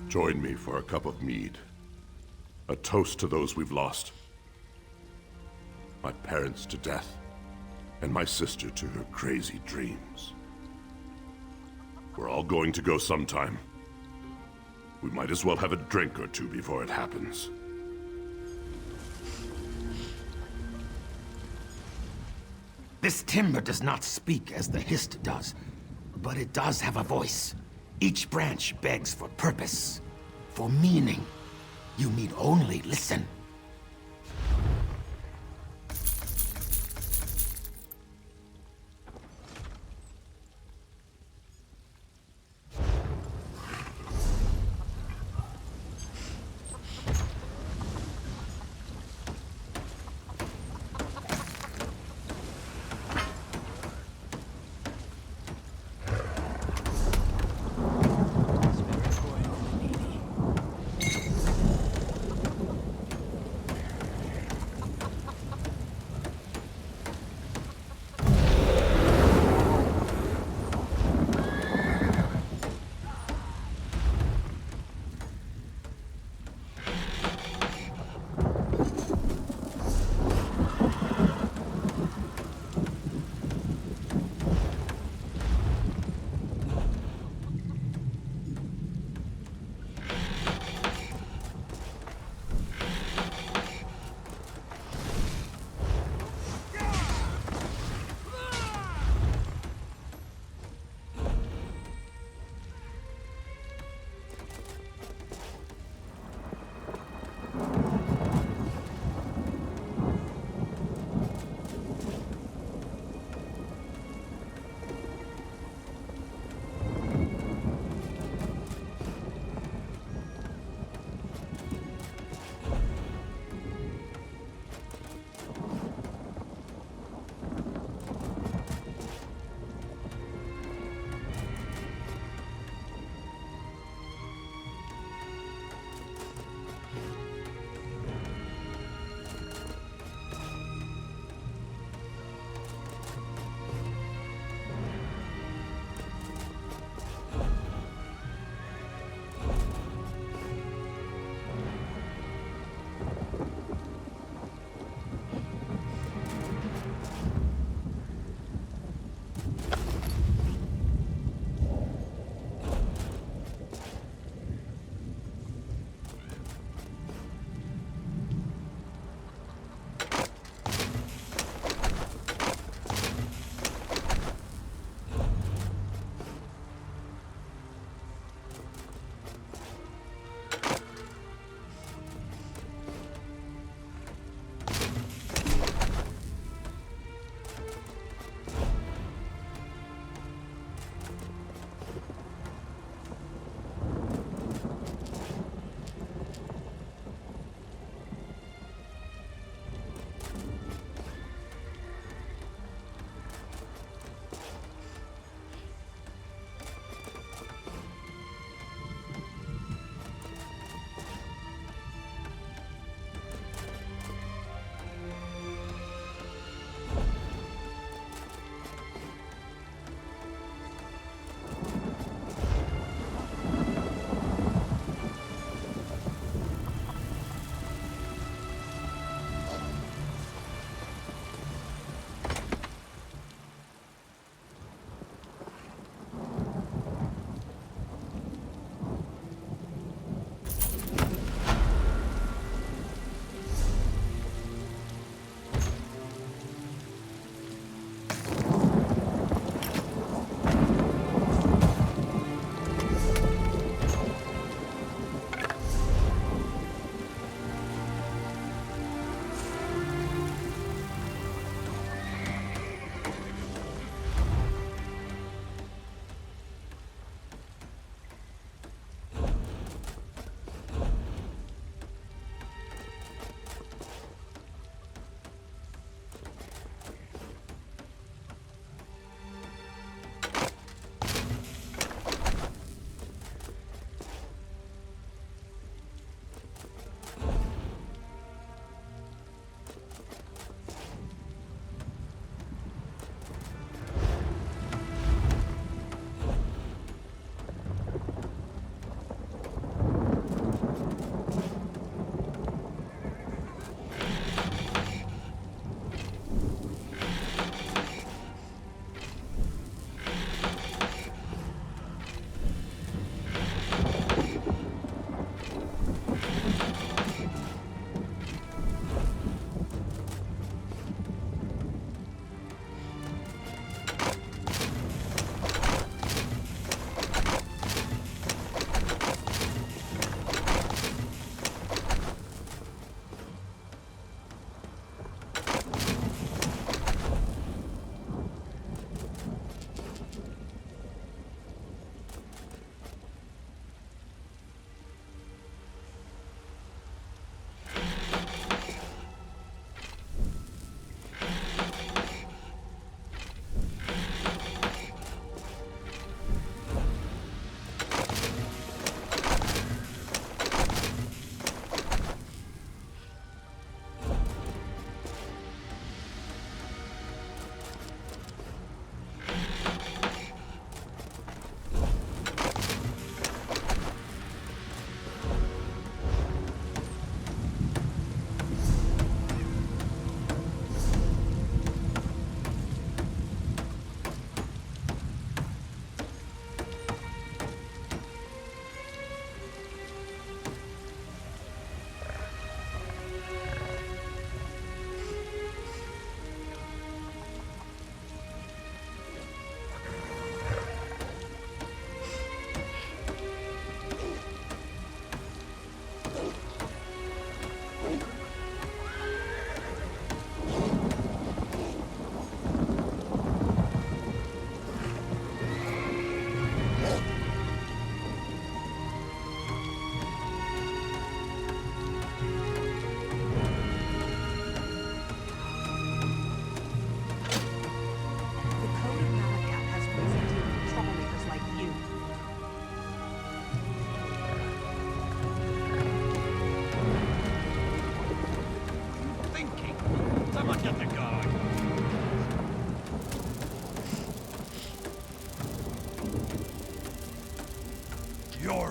Join me for a cup of mead. A toast to those we've lost. My parents to death, and my sister to her crazy dreams. We're all going to go sometime. We might as well have a drink or two before it happens. This timber does not speak as the hist does, but it does have a voice. Each branch begs for purpose, for meaning. You need only listen.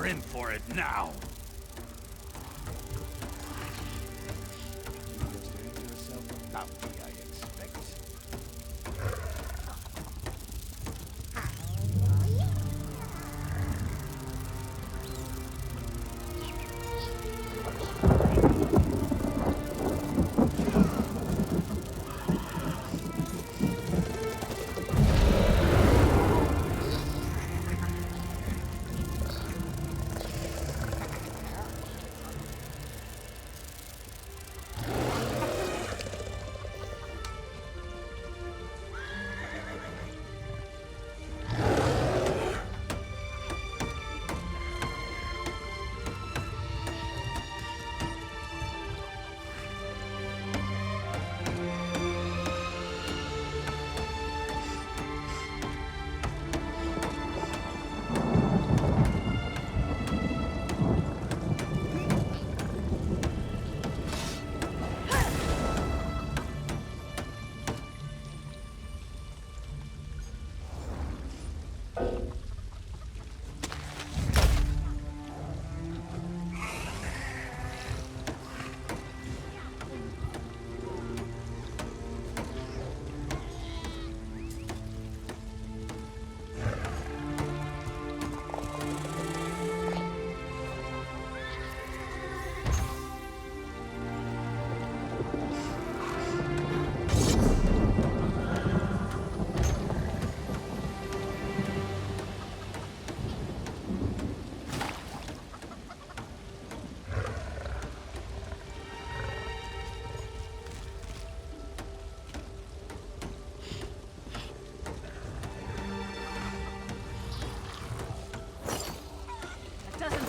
You're in for it now. About me, I expect.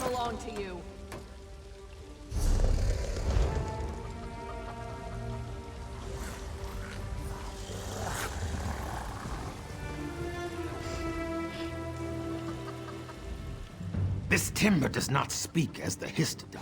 Belong to you. This timber does not speak as the hist does.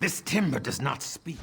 This timber does not speak.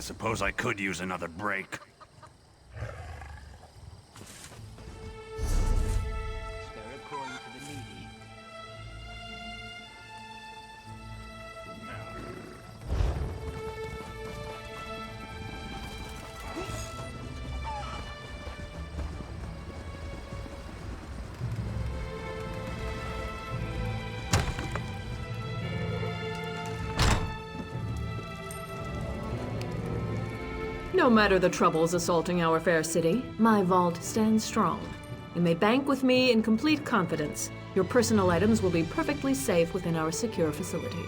suppose I could use another break. No matter the troubles assaulting our fair city, my vault stands strong. You may bank with me in complete confidence. Your personal items will be perfectly safe within our secure facility.